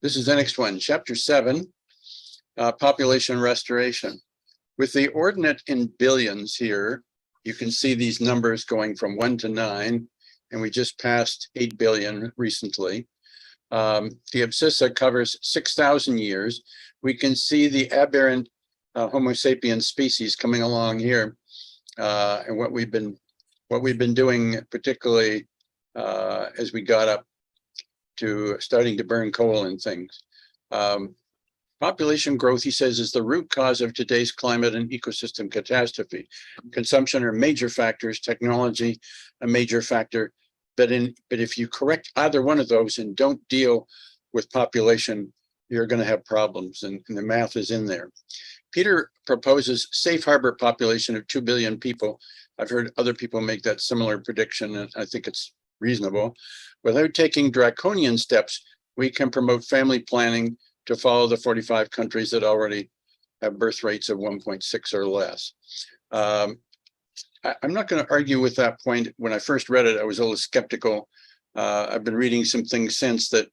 this is the next one, chapter 7, population restoration. With the ordinate in billions here, you can see these numbers going from 1 to 9, and we just passed 8 billion recently. The abscissa covers 6,000 years. We can see the aberrant Homo sapiens species coming along here, and what we've been doing, particularly as we got up to starting to burn coal and things. Population growth, he says, is the root cause of today's climate and ecosystem catastrophe. Consumption are major factors, technology a major factor, but if you correct either one of those and don't deal with population, you're going to have problems, and the math is in there. Peter proposes safe harbor population of 2 billion people. I've heard other people make that similar prediction, and I think it's reasonable. Without taking draconian steps, we can promote family planning to follow the 45 countries that already have birth rates of 1.6 or less. I'm not going to argue with that point. When I first read it, I was a little skeptical. I've been reading some things since that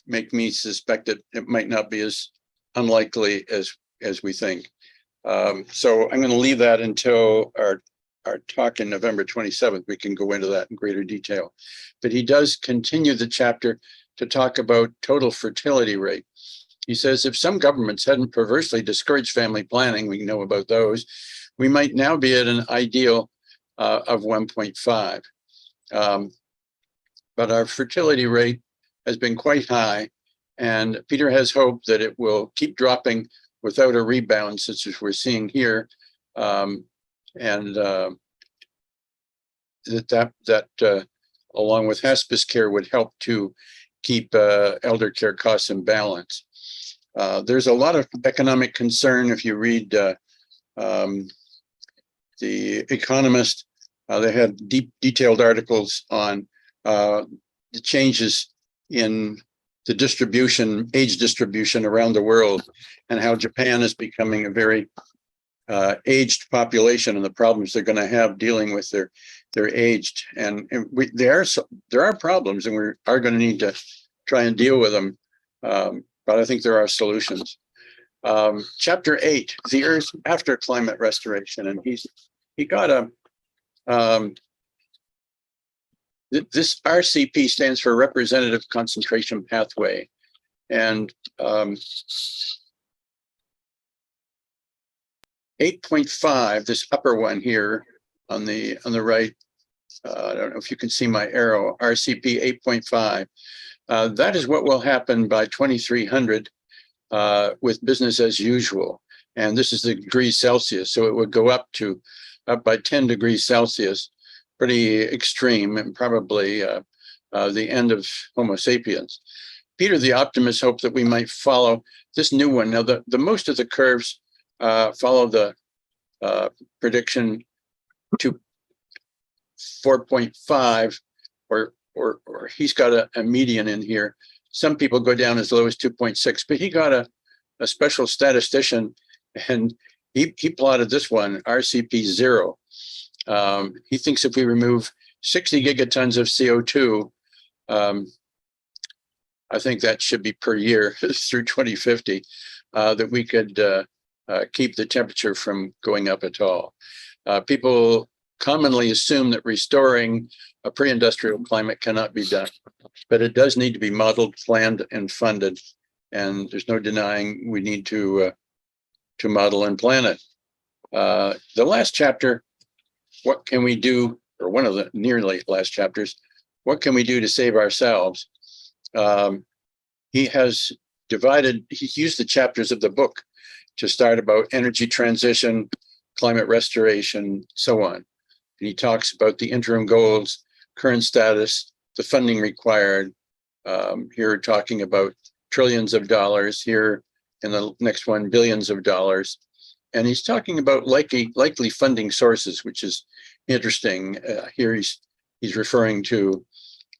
make me suspect that it might not be as unlikely as we think. So I'm going to leave that until our talk in November 27th. We can go into that in greater detail. But he does continue the chapter to talk about total fertility rate. He says, if some governments hadn't perversely discouraged family planning, we know about those, we might now be at an ideal of 1.5. But our fertility rate has been quite high, and Peter has hope that it will keep dropping without a rebound, such as we're seeing here, and that along with hospice care would help to keep elder care costs in balance. There's a lot of economic concern if you read The Economist. They have detailed articles on the changes in the distribution, age distribution around the world, and how Japan is becoming a very aged population, and the problems they're going to have dealing with their aged. And there are problems, and we are going to need to try and deal with them. But I think there are solutions. Chapter 8, the Earth after climate restoration, and he got a this RCP stands for Representative Concentration Pathway, and 8.5, this upper one here on the right, I don't know if you can see my arrow, RCP 8.5. That is what will happen by 2300 with business as usual. And this is the degrees Celsius, so it would go up by 10 degrees Celsius, pretty extreme, and probably the end of Homo sapiens. Peter the optimist hoped that we might follow this new one. Now, the most of the curves follow the prediction to 4.5, or he's got a median in here. Some people go down as low as 2.6, but he got a special statistician, and he plotted this one, RCP 0. He thinks if we remove 60 gigatons of CO2, I think that should be per year through 2050, that we could keep the temperature from going up at all. People commonly assume that restoring a pre-industrial climate cannot be done, but it does need to be modeled, planned, and funded. And there's no denying we need to model and plan it. The last chapter, what can we do, or one of the nearly last chapters, what can we do to save ourselves? He has he's used the chapters of the book to start about energy transition, climate restoration, so on. And he talks about the interim goals, current status, the funding required. Here talking about trillions of dollars, here in the next one, billions of dollars. And he's talking about likely funding sources, which is interesting. Here he's referring to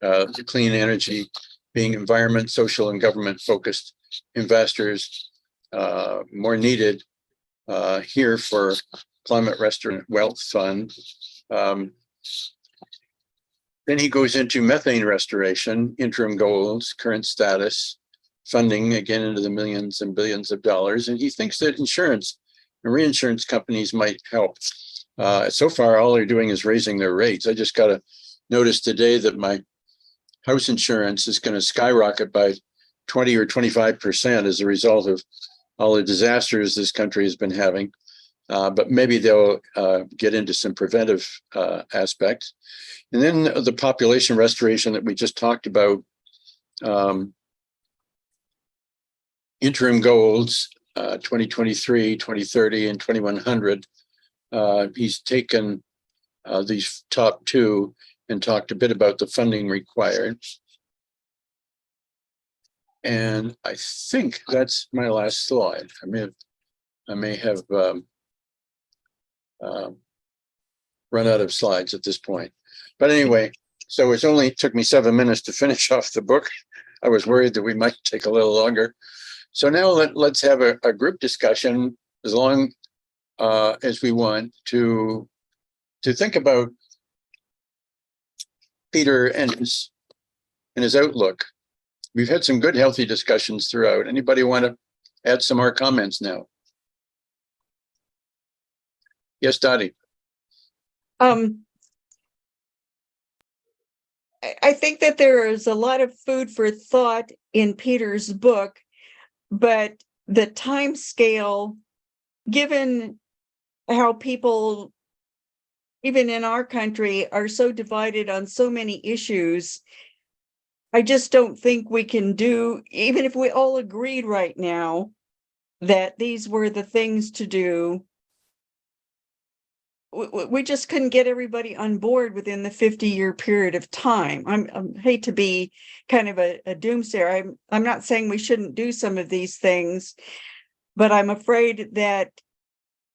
the clean energy being environment, social, and government focused investors, more needed here for climate restoration wealth fund. Then he goes into methane restoration, interim goals, current status, funding, again into the millions and billions of dollars. And he thinks that insurance and reinsurance companies might help. So far, all they're doing is raising their rates. I just got a notice today that my house insurance is going to skyrocket by 20 or 25% as a result of all the disasters this country has been having. But maybe they'll get into some preventive aspects. And then the population restoration that we just talked about, interim goals, 2023, 2030, and 2100. He's taken these top two and talked a bit about the funding required. And I think that's my last slide. I may have run out of slides at this point. But anyway, so it only took me 7 minutes to finish off the book. I was worried that we might take a little longer. So now let's have a group discussion as long as we want to think about Peter and his outlook. We've had some good, healthy discussions throughout. Anybody want to add some more comments now? Yes, Dottie. I think that there is a lot of food for thought in Peter's book, but the time scale, given how people, even in our country, are so divided on so many issues, I just don't think we can do, even if we all agreed right now that these were the things to do, we just couldn't get everybody on board within the 50-year period of time. I hate to be kind of a doomsayer. I'm not saying we shouldn't do some of these things, but I'm afraid that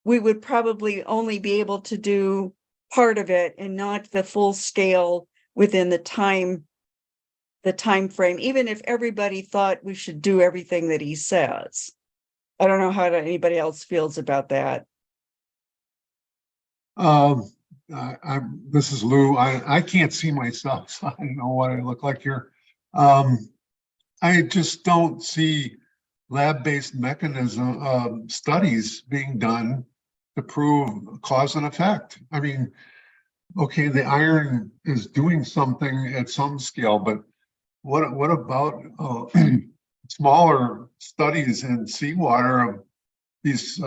we would probably only be able to do part of it and not the full scale within the time frame, even if everybody thought we should do everything that he says. I don't know how anybody else feels about that. This is Lou. I can't see myself, so I don't know what I look like here. I just don't see lab-based mechanism studies being done to prove cause and effect. I mean, okay, the iron is doing something at some scale, but what about smaller studies in seawater of these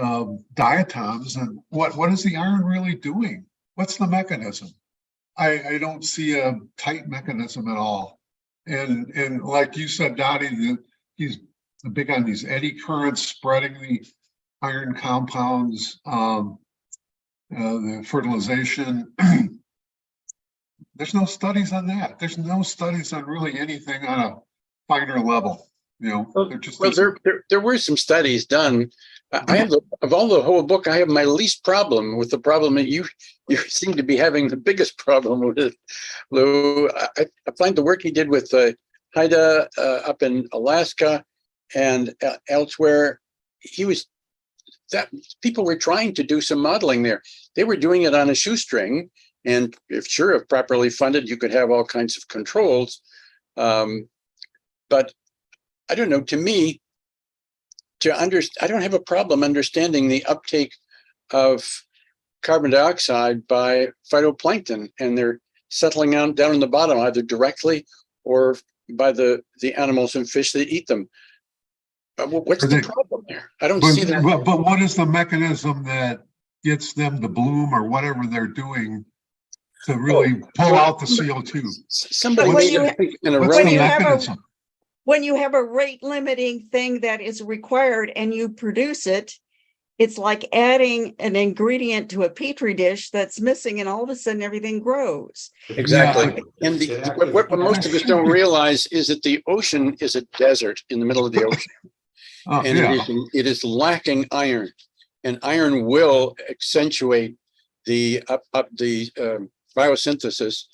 diatoms, and what is the iron really doing? What's the mechanism? I don't see a tight mechanism at all. And like you said, Dottie, he's big on these eddy currents spreading the iron compounds, the fertilization. There's no studies on that. There's no studies on really anything on a finer level. You know, there were some studies done. I have of all the whole book, I have my least problem with the problem that you seem to be having the biggest problem with, Lou. I find the work he did with Haida up in Alaska and elsewhere, people were trying to do some modeling there. They were doing it on a shoestring, and if properly funded, you could have all kinds of controls. But I don't know, to me, I don't have a problem understanding the uptake of carbon dioxide by phytoplankton, and they're settling down in the bottom, either directly or by the animals and fish that eat them. What's the problem there? I don't see that. But what is the mechanism that gets them to bloom or whatever they're doing to really pull out the CO2? Somebody But when made you- it, I think, in a What's when the you relevant. have a- mechanism? when you have a rate limiting thing that is required and you produce it, it's like adding an ingredient to a petri dish that's missing, and all of a sudden everything grows. Exactly. And what most of us should don't be. realize is that the ocean is a desert in the middle of the ocean. And Yeah, it is lacking iron, and iron will accentuate the biosynthesis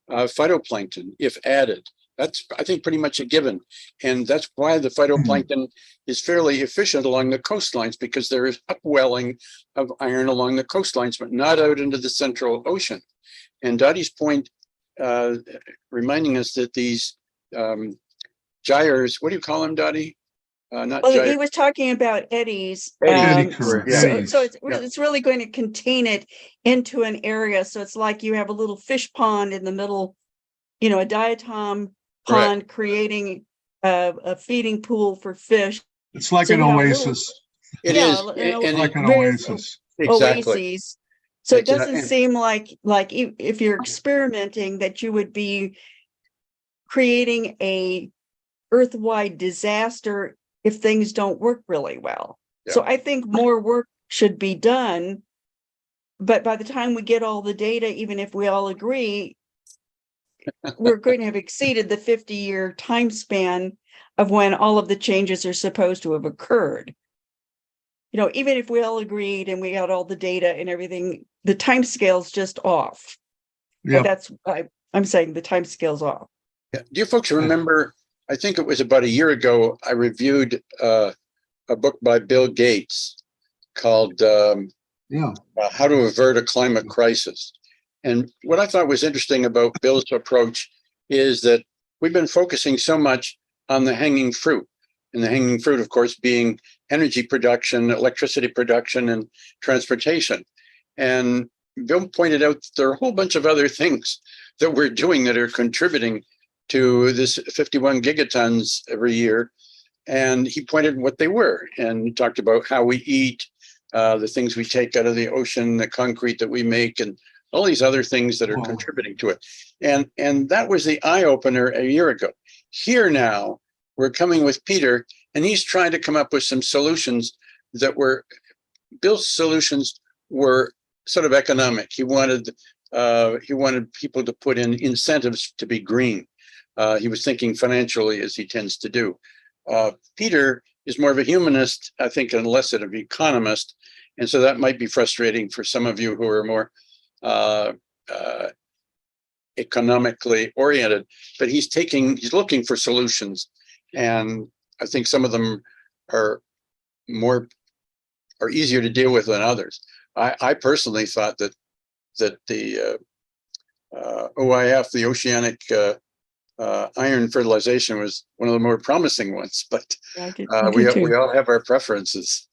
of phytoplankton if added. That's, I think, pretty much a given, and that's why the phytoplankton is fairly efficient along the coastlines, because there is upwelling of iron along the coastlines, but not out into the central ocean. And Dottie's point, reminding us that these gyres, what do you call them, Dottie? Not Well, he gyres. was talking about eddies. Eddy current, So, yeah. so Yeah. it's really going to contain it into an area. So it's like you have a little fish pond in the middle, a diatom Correct. pond creating a feeding pool for fish. it's like So an you have little- oasis, It Yeah, is, and like an various oasis. exactly. oases. So it Exact- doesn't and- seem like if you're experimenting that you would be creating a earth-wide disaster if things don't work really well. So I think more work should be done. But by the time we get all the data, even if we all agree, we're going to have exceeded the 50-year time span of when all of the changes are supposed to have occurred. Even if we all agreed and we got all the data and everything, the time scale's just off. Yeah, That's I'm saying the time scale's off. Yeah. Do you folks remember, I think it was about a year ago, I reviewed a book by Bill Gates called yeah. How to Avert a Climate Crisis. And what I thought was interesting about Bill's approach is that we've been focusing so much on the hanging fruit. And the hanging fruit, of course, being energy production, electricity production, and transportation. And Bill pointed out that there are a whole bunch of other things that we're doing that are contributing to this 51 gigatons every year. And he pointed what they were, and he talked about how we eat, the things we take out of the ocean, the concrete that we make, and all these other things that are Wow. contributing to it. And that was the eye opener a year ago. Here now, we're coming with Peter, and he's trying to come up with some solutions that were, Bill's solutions were sort of economic. He wanted people to put in incentives to be green. He was thinking financially, as he tends to do. Peter is more of a humanist, I think, and less of an economist. And so that might be frustrating for some of you who are more economically oriented, but he's looking for solutions. And I think some of them are easier to deal with than others. I personally thought that the OIF, the oceanic iron fertilization, was one of the more promising ones, but I do we all have our preferences.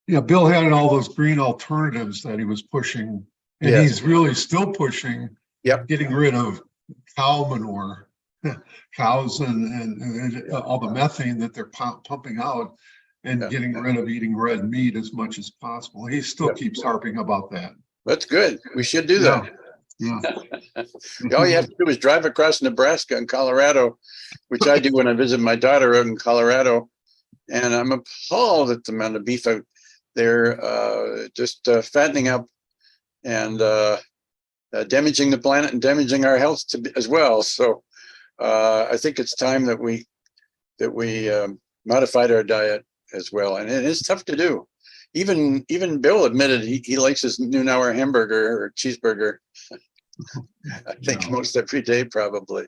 Yeah, Bill had all those green alternatives that he was pushing, and Yes. he's really still pushing. Yep. Getting rid of cow manure, cows, and all the methane that they're pumping out, and Yeah. getting rid of eating red meat as much as possible. He still Yep. keeps harping about that. That's good. We should do that. Yeah. All you have to do is drive across Nebraska and Colorado, which I do when I visit my daughter out in Colorado. And I'm appalled at the amount of beef out there, just fattening up and damaging the planet and damaging our health as well. So I think it's time that we modified our diet as well. And it is tough to do. Even Bill admitted he likes his noon hour hamburger or cheeseburger. I think most every day, probably.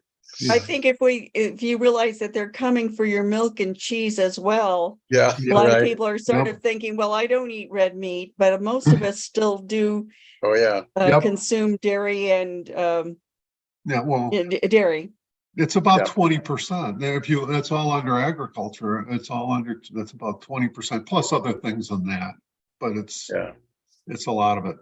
I think if you realize that they're coming for your milk and cheese as well, Yeah, a lot of right. people are sort of thinking, well, I don't eat red meat, but most of us still do Oh yeah. Yep. consume dairy and Yeah, well, dairy. It's about Yeah. 20%. If you, that's all under agriculture. It's all under, that's about 20% plus other things than that. But it's Yeah. a lot of it.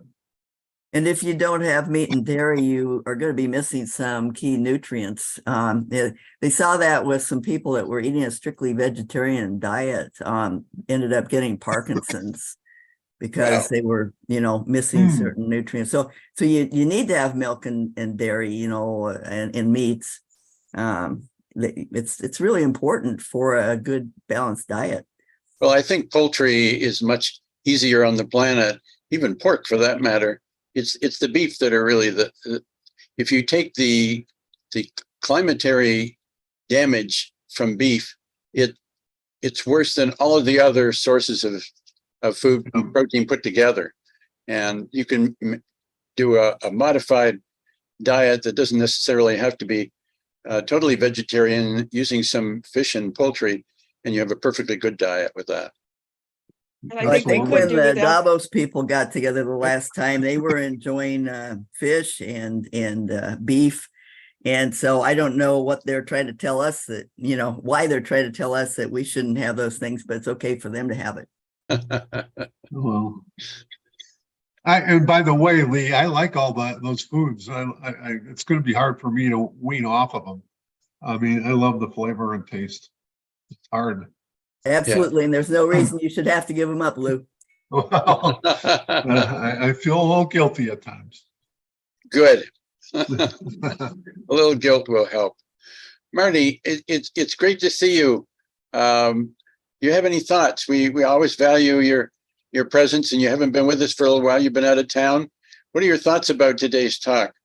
And if you don't have meat and dairy, you are going to be missing some key nutrients. They saw that with some people that were eating a strictly vegetarian diet, ended up getting Parkinson's because Wow. they were, missing certain nutrients. So you need to have milk and dairy, and meats. It's really important for a good balanced diet. Well, I think poultry is much easier on the planet, even pork for that matter. It's the beef that are really if you take the climatary damage from beef, it's worse than all of the other sources of food and protein put together. And you can do a modified diet that doesn't necessarily have to be totally vegetarian, using some fish and poultry, and you have a perfectly good diet with that. And I think they could when do the without. Davos people got together the last time, they were enjoying fish and beef. And so I don't know what they're trying to tell us that, why they're trying to tell us that we shouldn't have those things, but it's okay for them to have it. Well, and by the way, Lee, I like all those foods. It's going to be hard for me to wean off of them. I mean, I love the flavor and taste. It's hard. Absolutely. And there's no reason you should have to give them up, Lou. Well, I feel a little guilty at times. Good. A little guilt will help. Marty, it's great to see you. You have any thoughts? We always value your presence, and you haven't been with us for a little while. You've been out of town. What are your thoughts about today's talk?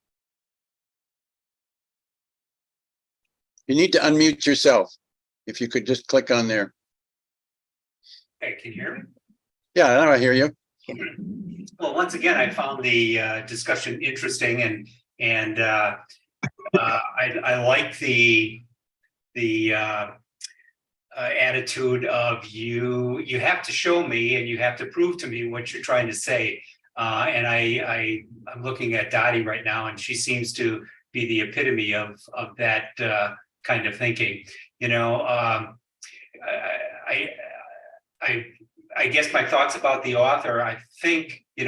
You need to unmute yourself. If you could just click on there. Hey, can you hear me? Yeah, now I hear you. Well, once again, I found the discussion interesting, and I like the attitude of you have to show me and you have to prove to me what you're trying to say. And I'm looking at Dottie right now, and she seems to be the epitome of that kind of thinking. I guess my thoughts about the author, I think, he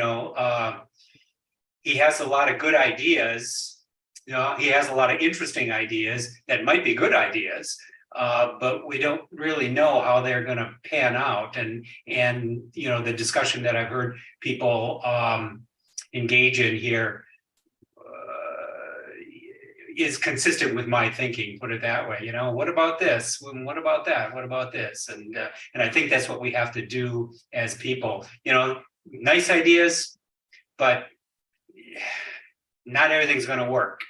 has a lot of good ideas. He has a lot of interesting ideas that might be good ideas, but we don't really know how they're going to pan out. And the discussion that I've heard people engage in here is consistent with my thinking, put it that way. What about this? What about that? What about this? And I think that's what we have to do as people. Nice ideas, but not everything's going to work.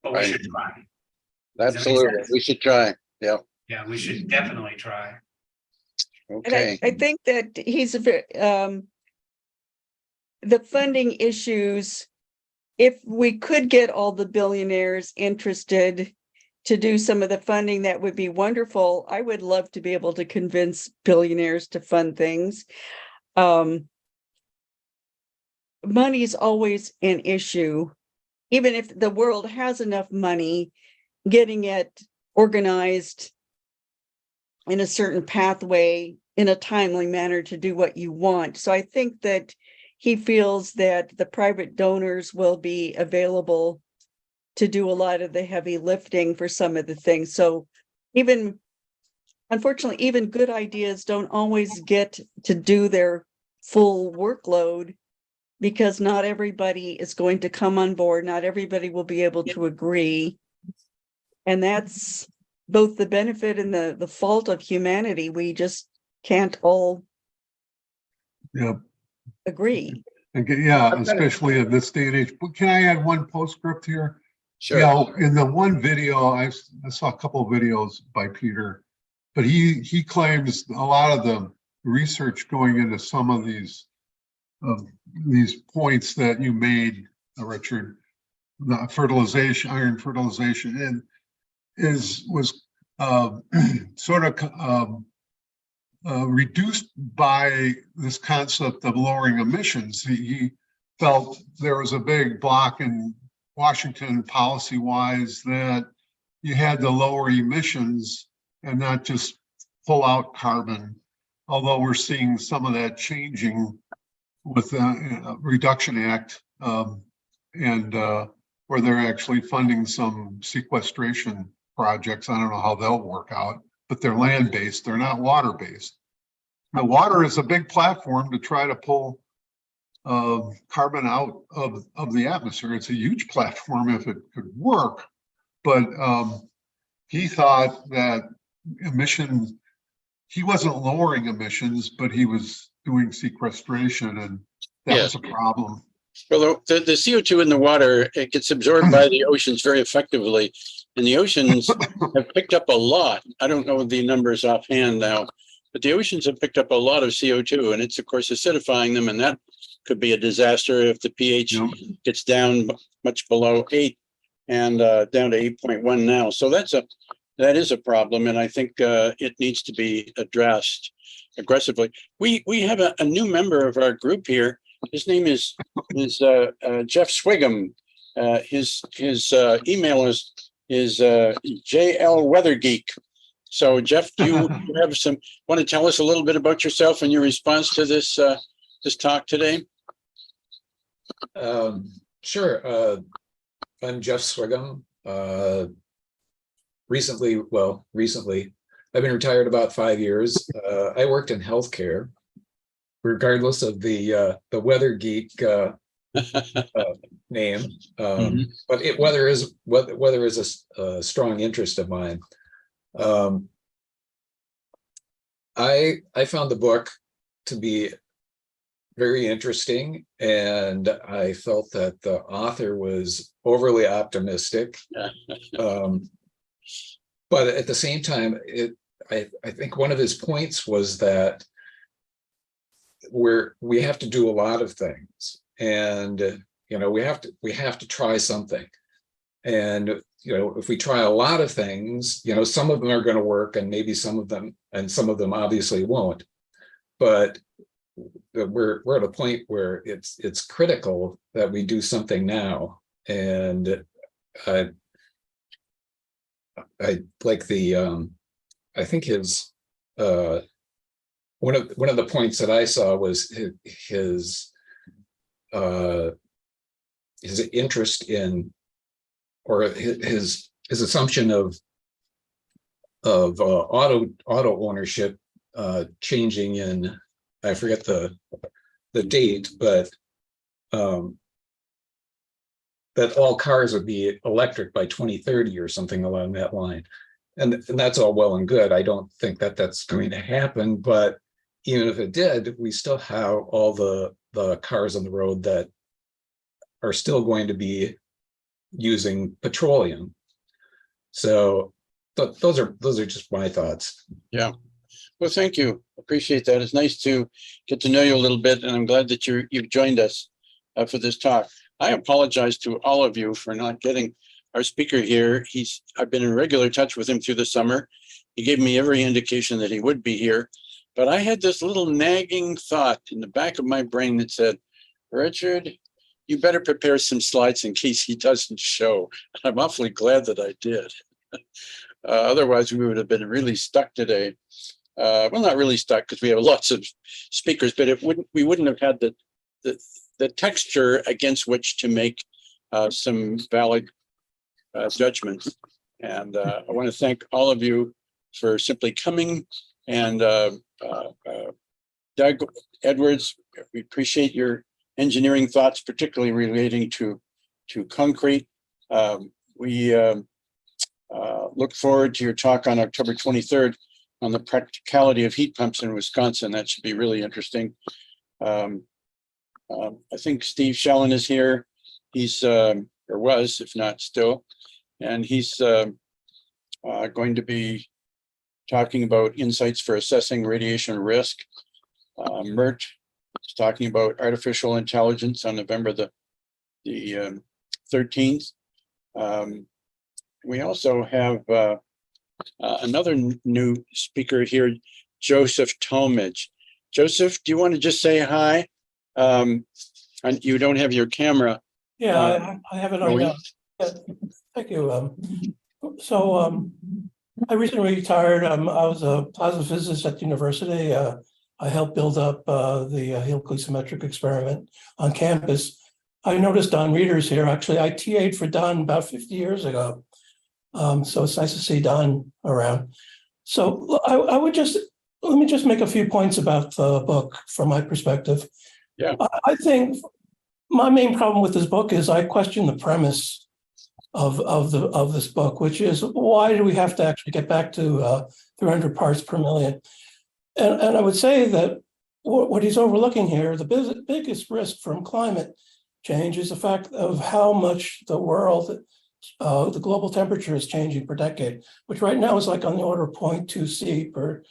But we should try. Absolutely, we should try. Yeah. Yeah, we should definitely try. Okay. And I think that he's the funding issues. If we could get all the billionaires interested to do some of the funding, that would be wonderful. I would love to be able to convince billionaires to fund things. Money is always an issue. Even if the world has enough money, getting it organized in a certain pathway in a timely manner to do what you want. So I think that he feels that the private donors will be available to do a lot of the heavy lifting for some of the things. So unfortunately, even good ideas don't always get to do their full workload, because not everybody is going to come on board. Not everybody will be able to agree. And that's both the benefit and the fault of humanity. We just can't all agree. Yeah, especially in this day and age. But can I add one postscript here? Sure. In the one video, I saw a couple of videos by Peter, but he claims a lot of the research going into some of these points that you made, Richard, the fertilization, iron fertilization, and was sort of reduced by this concept of lowering emissions. He felt there was a big block in Washington policy-wise that you had to lower emissions and not just pull out carbon. Although we're seeing some of that changing with the Reduction Act, and where they're actually funding some sequestration projects. I don't know how they'll work out, but they're land-based, they're not water-based. The water is a big platform to try to pull carbon out of the atmosphere. It's a huge platform if it could work, but he thought that emissions, he wasn't lowering emissions, but he was doing sequestration, and that was a problem. Well, the CO2 in the water, it gets absorbed by the oceans very effectively. And the oceans have picked up a lot. I don't know the numbers offhand now, but the oceans have picked up a lot of CO2, and it's, of course, acidifying them. And that could be a disaster if the pH gets down much below 8 and down to 8.1 now. So that is a problem. And I think it needs to be addressed aggressively. We have a new member of our group here. His name is Jeff Swigum. His email is JL Weather Geek. So Jeff, do you have want to tell us a little bit about yourself and your response to this this talk today? Sure. I'm Jeff Swigum. Recently, I've been retired about 5 years. I worked in healthcare, regardless of the Weather Geek name. But weather is a strong interest of mine. I found the book to be very interesting, and I felt that the author was overly optimistic. But at the same time, I think one of his points was that we have to do a lot of things, and we have to try something. And if we try a lot of things, some of them are going to work, and maybe some of them obviously won't. But we're at a point where it's critical that we do something now. And I like I think his one of the points that I saw was his interest in, or his assumption of auto ownership changing in, I forget the date, but that all cars would be electric by 2030 or something along that line. And that's all well and good. I don't think that that's going to happen, but even if it did, we still have all the cars on the road that are still going to be using petroleum. So those are just my thoughts. Yeah. Well, thank you. Appreciate that. It's nice to get to know you a little bit, and I'm glad that you've joined us for this talk. I apologize to all of you for not getting our speaker here. I've been in regular touch with him through the summer. He gave me every indication that he would be here, but I had this little nagging thought in the back of my brain that said, Richard, you better prepare some slides in case he doesn't show. I'm awfully glad that I did. Otherwise, we would have been really stuck today. Well, not really stuck, because we have lots of speakers, but we wouldn't have had the texture against which to make some valid judgments. And I want to thank all of you for simply coming. And Doug Edwards, we appreciate your engineering thoughts, particularly relating to concrete. We look forward to your talk on October 23rd on the practicality of heat pumps in Wisconsin. That should be really interesting. I think Steve Shellen is here. He's, or was, if not still, and he's going to be talking about insights for assessing radiation risk. Mert is talking about artificial intelligence on November the 13th. We also have another new speaker here, Joseph Talmadge. Joseph, do you want to just say hi? And you don't have your camera. Yeah, I have it on. Thank you. So I recently retired. I was a plasma physicist at the university. I helped build up the helical symmetric experiment on campus. I noticed Don Reeder's here. Actually, I TA'd for Don about 50 years ago. So it's nice to see Don around. So I would just, let me just make a few points about the book from my perspective. Yeah. I think my main problem with this book is I question the premise of this book, which is why do we have to actually get back to 300 parts per million? And I would say that what he's overlooking here, the biggest risk from climate change is the fact of how much the world, the global temperature is changing per decade, which right now is like on the order of 0.2 C per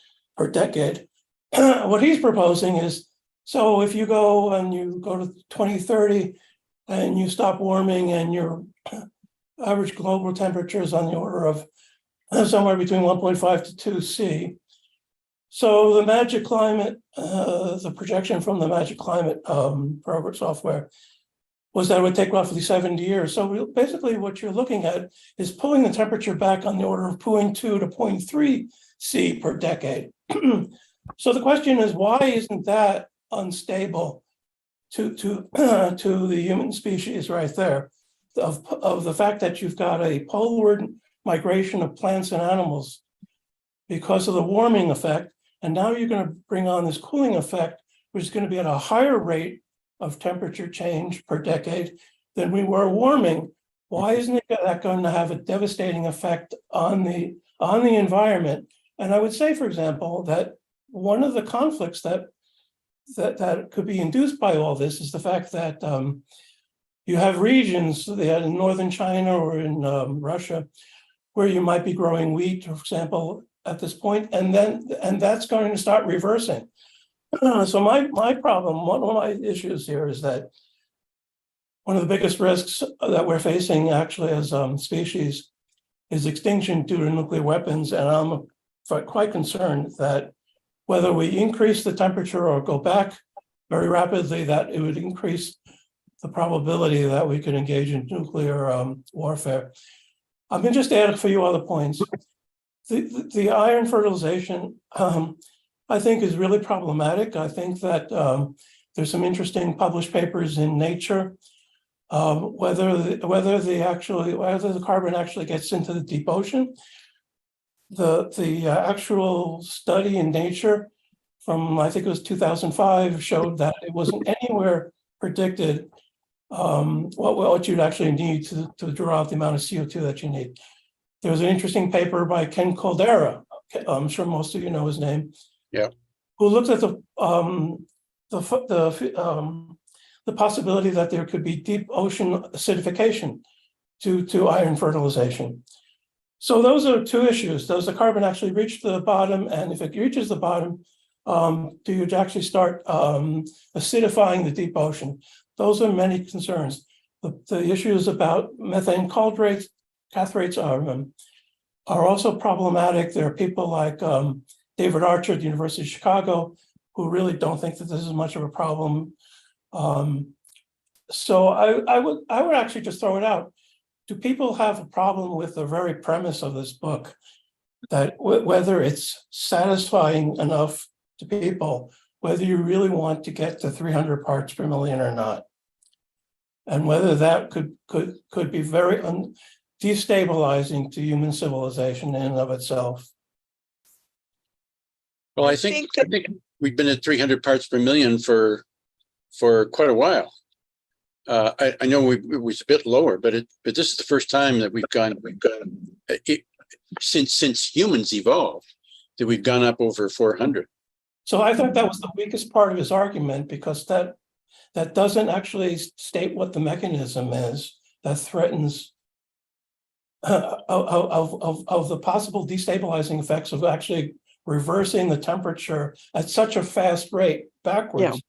decade. What he's proposing is, so if you go to 2030 and you stop warming and your average global temperature is on the order of somewhere between 1.5 to 2 C. So the Magic Climate, the projection from the Magic Climate program software was that it would take roughly 70 years. So basically what you're looking at is pulling the temperature back on the order of 0.2 to 0.3 C per decade. So the question is, why isn't that unstable to the human species right there? Of the fact that you've got a poleward migration of plants and animals because of the warming effect. And now you're going to bring on this cooling effect, which is going to be at a higher rate of temperature change per decade than we were warming. Why isn't that going to have a devastating effect on the environment? And I would say, for example, that one of the conflicts that could be induced by all this is the fact that you have regions in northern China or in Russia where you might be growing wheat, for example, at this point, and that's going to start reversing. So my problem, one of my issues here is that one of the biggest risks that we're facing actually as species is extinction due to nuclear weapons, and I'm quite concerned that whether we increase the temperature or go back very rapidly, that it would increase the probability that we could engage in nuclear warfare. I'm going to just add a few other points. The iron fertilization, I think, is really problematic. I think that there's some interesting published papers in Nature. Whether the carbon actually gets into the deep ocean. The actual study in Nature from, I think it was 2005, showed that it wasn't anywhere predicted what you'd actually need to draw out the amount of CO2 that you need. There was an interesting paper by Ken Caldera, I'm sure most of you know his name. Yeah. Who looked at the possibility that there could be deep ocean acidification due to iron fertilization. So those are two issues. Does the carbon actually reach the bottom? And if it reaches the bottom, do you actually start acidifying the deep ocean? Those are many concerns. The issues about methane cathrates are also problematic. There are people like David Archer at the University of Chicago who really don't think that this is much of a problem. So I would actually just throw it out. Do people have a problem with the very premise of this book, that whether it's satisfying enough to people, whether you really want to get to 300 parts per million or not, and whether that could be very destabilizing to human civilization in and of itself? Well, I think we've been at 300 parts per million for quite a while. I know it was a bit lower, but this is the first time that we've gone since humans evolved, that we've gone up over 400. So I thought that was the weakest part of his argument, because that doesn't actually state what the mechanism is that threatens of the possible destabilizing effects of actually reversing the temperature at such a fast rate backwards. Yeah.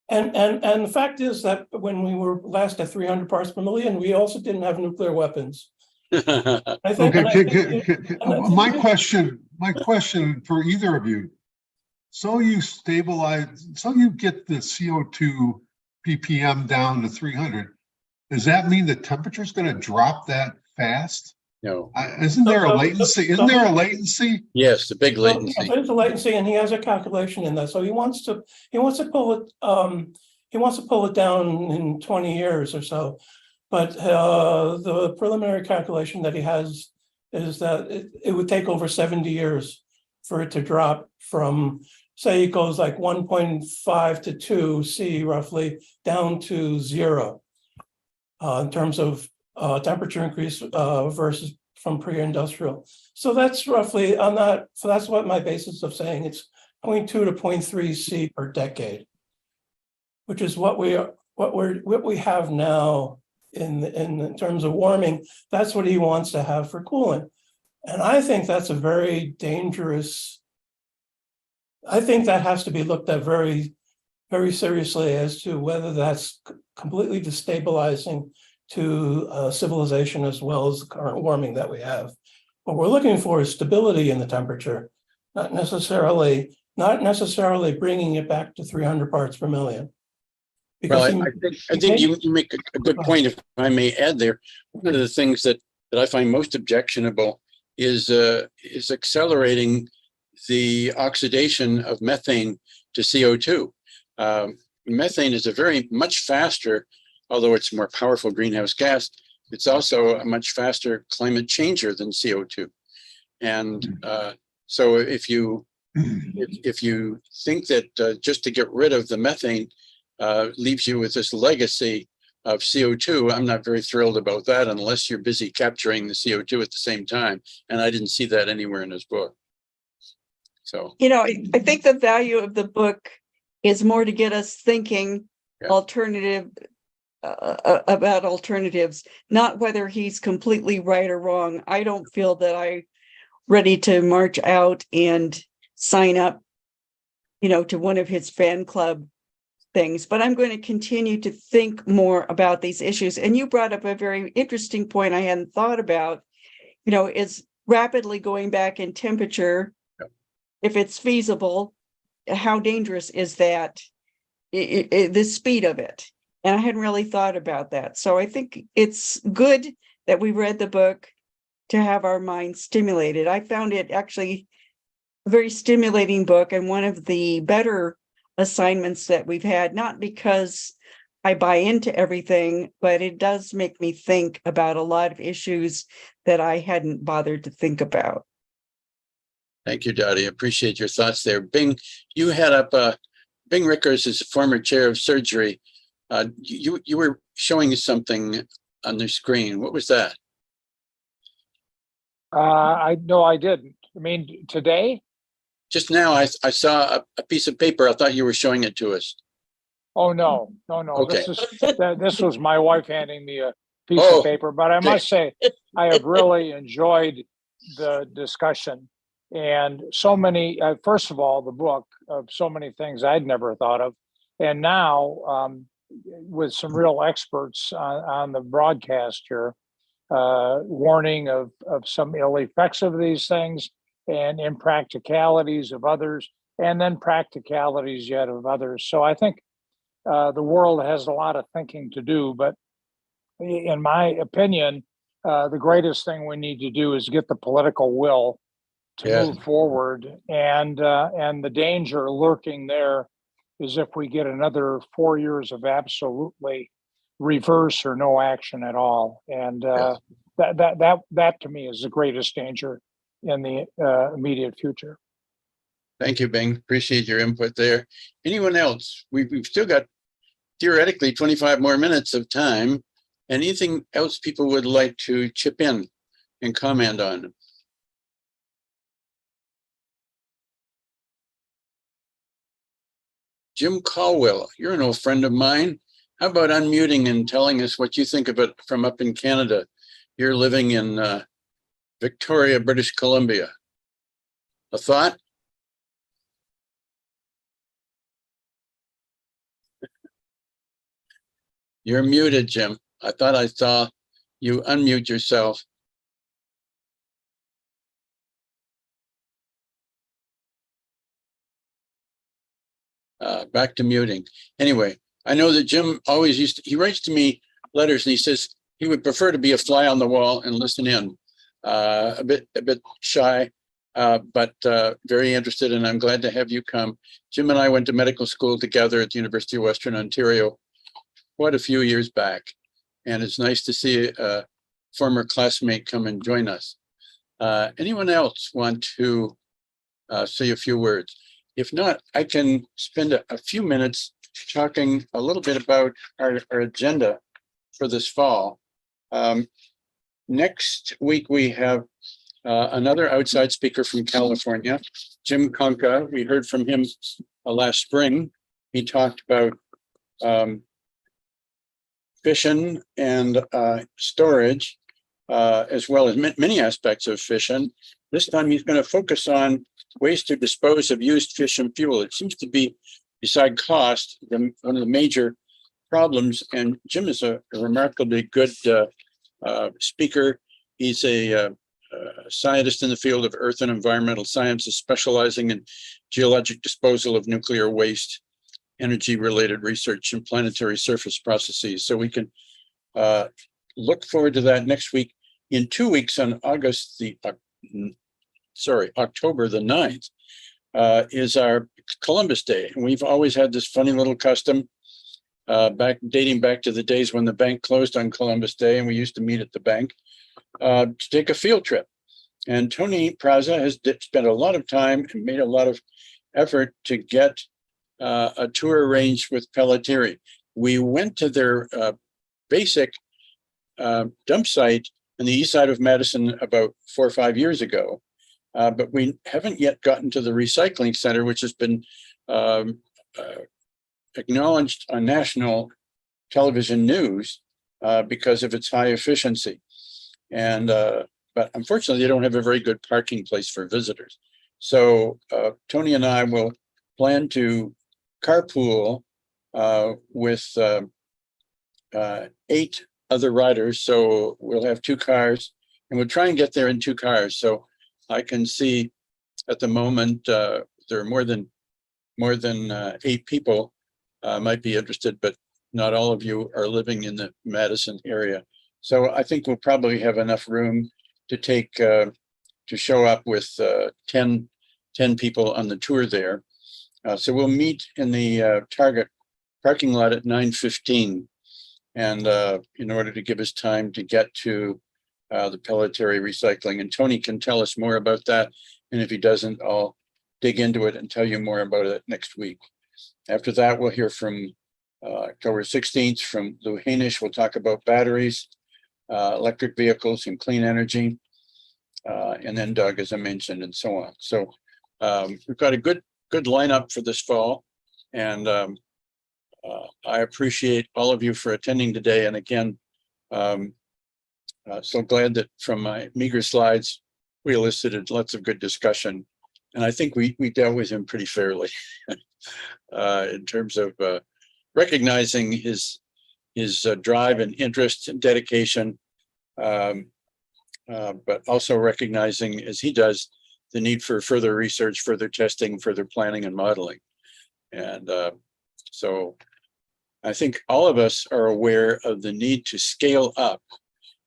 And the fact is that when we were last at 300 parts per million, we also didn't have nuclear weapons. I think, my question for either of you. So you get the CO2 ppm down to 300. Does that mean the temperature is going to drop that fast? No. Isn't there a latency? Isn't there a latency? Yes, the big So latency. there's a latency, and he has a calculation in that. So he wants to pull it down in 20 years or so. But the preliminary calculation that he has is that it would take over 70 years for it to drop from, say, it goes like 1.5 to 2 C roughly down to 0 in terms of temperature increase versus from pre-industrial. So that's roughly on that. So that's what my basis of saying it's 0.2 to 0.3 C per decade, which is what we have now in terms of warming. That's what he wants to have for cooling. And I think that's a very dangerous. I think that has to be looked at very, very seriously as to whether that's completely destabilizing to civilization as well as the current warming that we have. What we're looking for is stability in the temperature, not necessarily bringing it back to 300 parts per million. Well, I think you make a good point, if I may add there. One of the things that I find most objectionable is accelerating the oxidation of methane to CO2. Methane is a very much faster, although it's a more powerful greenhouse gas, it's also a much faster climate changer than CO2. And so if you think that just to get rid of the methane leaves you with this legacy of CO2, I'm not very thrilled about that unless you're busy capturing the CO2 at the same time. And I didn't see that anywhere in his book. So, I think the value of the book is more to get us thinking alternative about alternatives, not whether he's completely right or wrong. I don't feel that I'm ready to march out and sign up, to one of his fan club things, but I'm going to continue to think more about these issues. And you brought up a very interesting point I hadn't thought about, is rapidly going back in temperature. If it's feasible, how dangerous is that? The speed of it. And I hadn't really thought about that. So I think it's good that we read the book to have our minds stimulated. I found it actually a very stimulating book and one of the better assignments that we've had, not because I buy into everything, but it does make me think about a lot of issues that I hadn't bothered to think about. thank you, Dottie. I appreciate your thoughts there. Bing, you had up, Bing Rickers is former chair of surgery. You were showing us something on the screen. What was that? No, I didn't. I mean, today? Just now, I saw a piece of paper. I thought you were showing it to us. Oh, no. Okay. This was my wife handing me a piece of paper, but I must say, I have really enjoyed the discussion and so many, first of all, the book of so many things I'd never thought of. And now with some real experts on the broadcast here, warning of some ill effects of these things and impracticalities of others, and then practicalities yet of others. So I think the world has a lot of thinking to do, but in my opinion, the greatest thing we need to do is get the political will to move forward. And the danger lurking there is if we get another 4 years of absolutely reverse or no action at all. And that to me is the greatest danger in the immediate future. Thank you, Bing. Appreciate your input there. Anyone else? We've still got theoretically 25 more minutes of time. Anything else people would like to chip in and comment on? Jim Caldwell, you're an old friend of mine. How about unmuting and telling us what you think of it from up in Canada? You're living in Victoria, British Columbia. A thought? You're muted, Jim. I thought I saw you unmute yourself. Back to muting. Anyway, I know that Jim always he writes to me letters and he says he would prefer to be a fly on the wall and listen in. a bit shy, but very interested, and I'm glad to have you come. Jim and I went to medical school together at the University of Western Ontario quite a few years back, and it's nice to see a former classmate come and join us. Anyone else want to say a few words? If not, I can spend a few minutes talking a little bit about our agenda for this fall. Next week, we have another outside speaker from California, Jim Conca. We heard from him last spring. He talked about fission and storage, as well as many aspects of fission. This time he's going to focus on ways to dispose of used fission fuel. It seems to be, beside cost, one of the major problems. And Jim is a remarkably good speaker. He's a scientist in the field of earth and environmental sciences, specializing in geologic disposal of nuclear waste, energy-related research, and planetary surface processes. So we can look forward to that next week. In 2 weeks, on October the 9th, is our Columbus Day. And we've always had this funny little custom dating back to the days when the bank closed on Columbus Day, and we used to meet at the bank to take a field trip. And Tony Praza has spent a lot of time and made a lot of effort to get a tour arranged with Participatory. We went to their basic dump site on the east side of Madison about 4 or 5 years ago, but we haven't yet gotten to the recycling center, which has been acknowledged on national television news because of its high efficiency. And but unfortunately, they don't have a very good parking place for visitors. So Tony and I will plan to carpool with 8 other riders. So we'll have 2 cars, and we'll try and get there in 2 cars. So I can see at the moment there are more than 8 people might be interested, but not all of you are living in the Madison area. So I think we'll probably have enough room to take to show up with 10 people on the tour there. So we'll meet in the Target parking lot at 9:15, and in order to give us time to get to the Participatory recycling. And Tony can tell us more about that. And if he doesn't, I'll dig into it and tell you more about it next week. After that, we'll hear from October 16th from Lou Hainish. We'll talk about batteries, electric vehicles, and clean energy. And then Doug, as I mentioned, and so on. So we've got a good lineup for this fall. And I appreciate all of you for attending today. And again, so glad that from my meager slides, we elicited lots of good discussion. And I think we dealt with him pretty fairly in terms of recognizing his drive and interest and dedication, but also recognizing, as he does, the need for further research, further testing, further planning and modeling. And so I think all of us are aware of the need to scale up.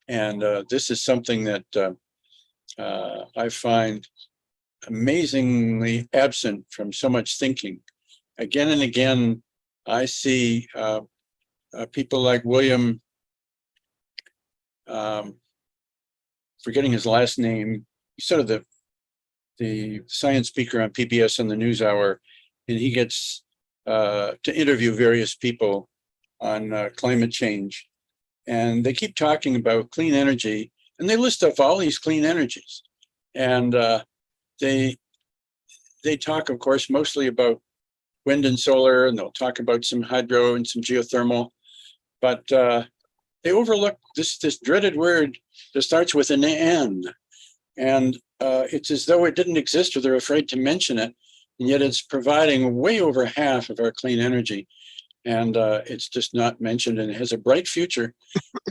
And this is something that I find amazingly absent from so much thinking. Again and again, I see people like William, forgetting his last name, he's sort of the science speaker on PBS on the NewsHour, and he gets to interview various people on climate change. And they keep talking about clean energy, and they list off all these clean energies. And they talk, of course, mostly about wind and solar, and they'll talk about some hydro and some geothermal, but they overlook this dreaded word that starts with an N. And it's as though it didn't exist, or they're afraid to mention it, and yet it's providing way over half of our clean energy. And it's just not mentioned, and it has a bright future,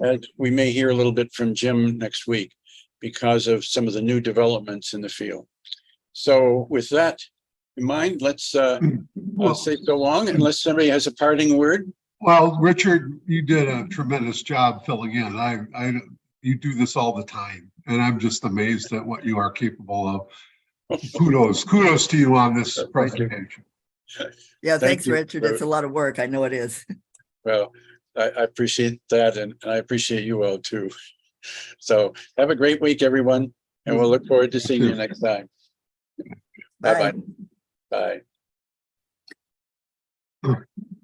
as we may hear a little bit from Jim next week, because of some of the new developments in the field. So with that in mind, let's say so long, unless somebody has a parting word. Well, Richard, you did a tremendous job filling in. you do this all the time. And I'm just amazed at what you are capable of. Kudos to you on this presentation. Yeah, Thank thanks, you. Richard. It's a lot of work. I know it is. Well, I appreciate that, and I appreciate you all too. So have a great week, everyone, and we'll look forward to seeing you next time. Bye. Bye-bye. Bye.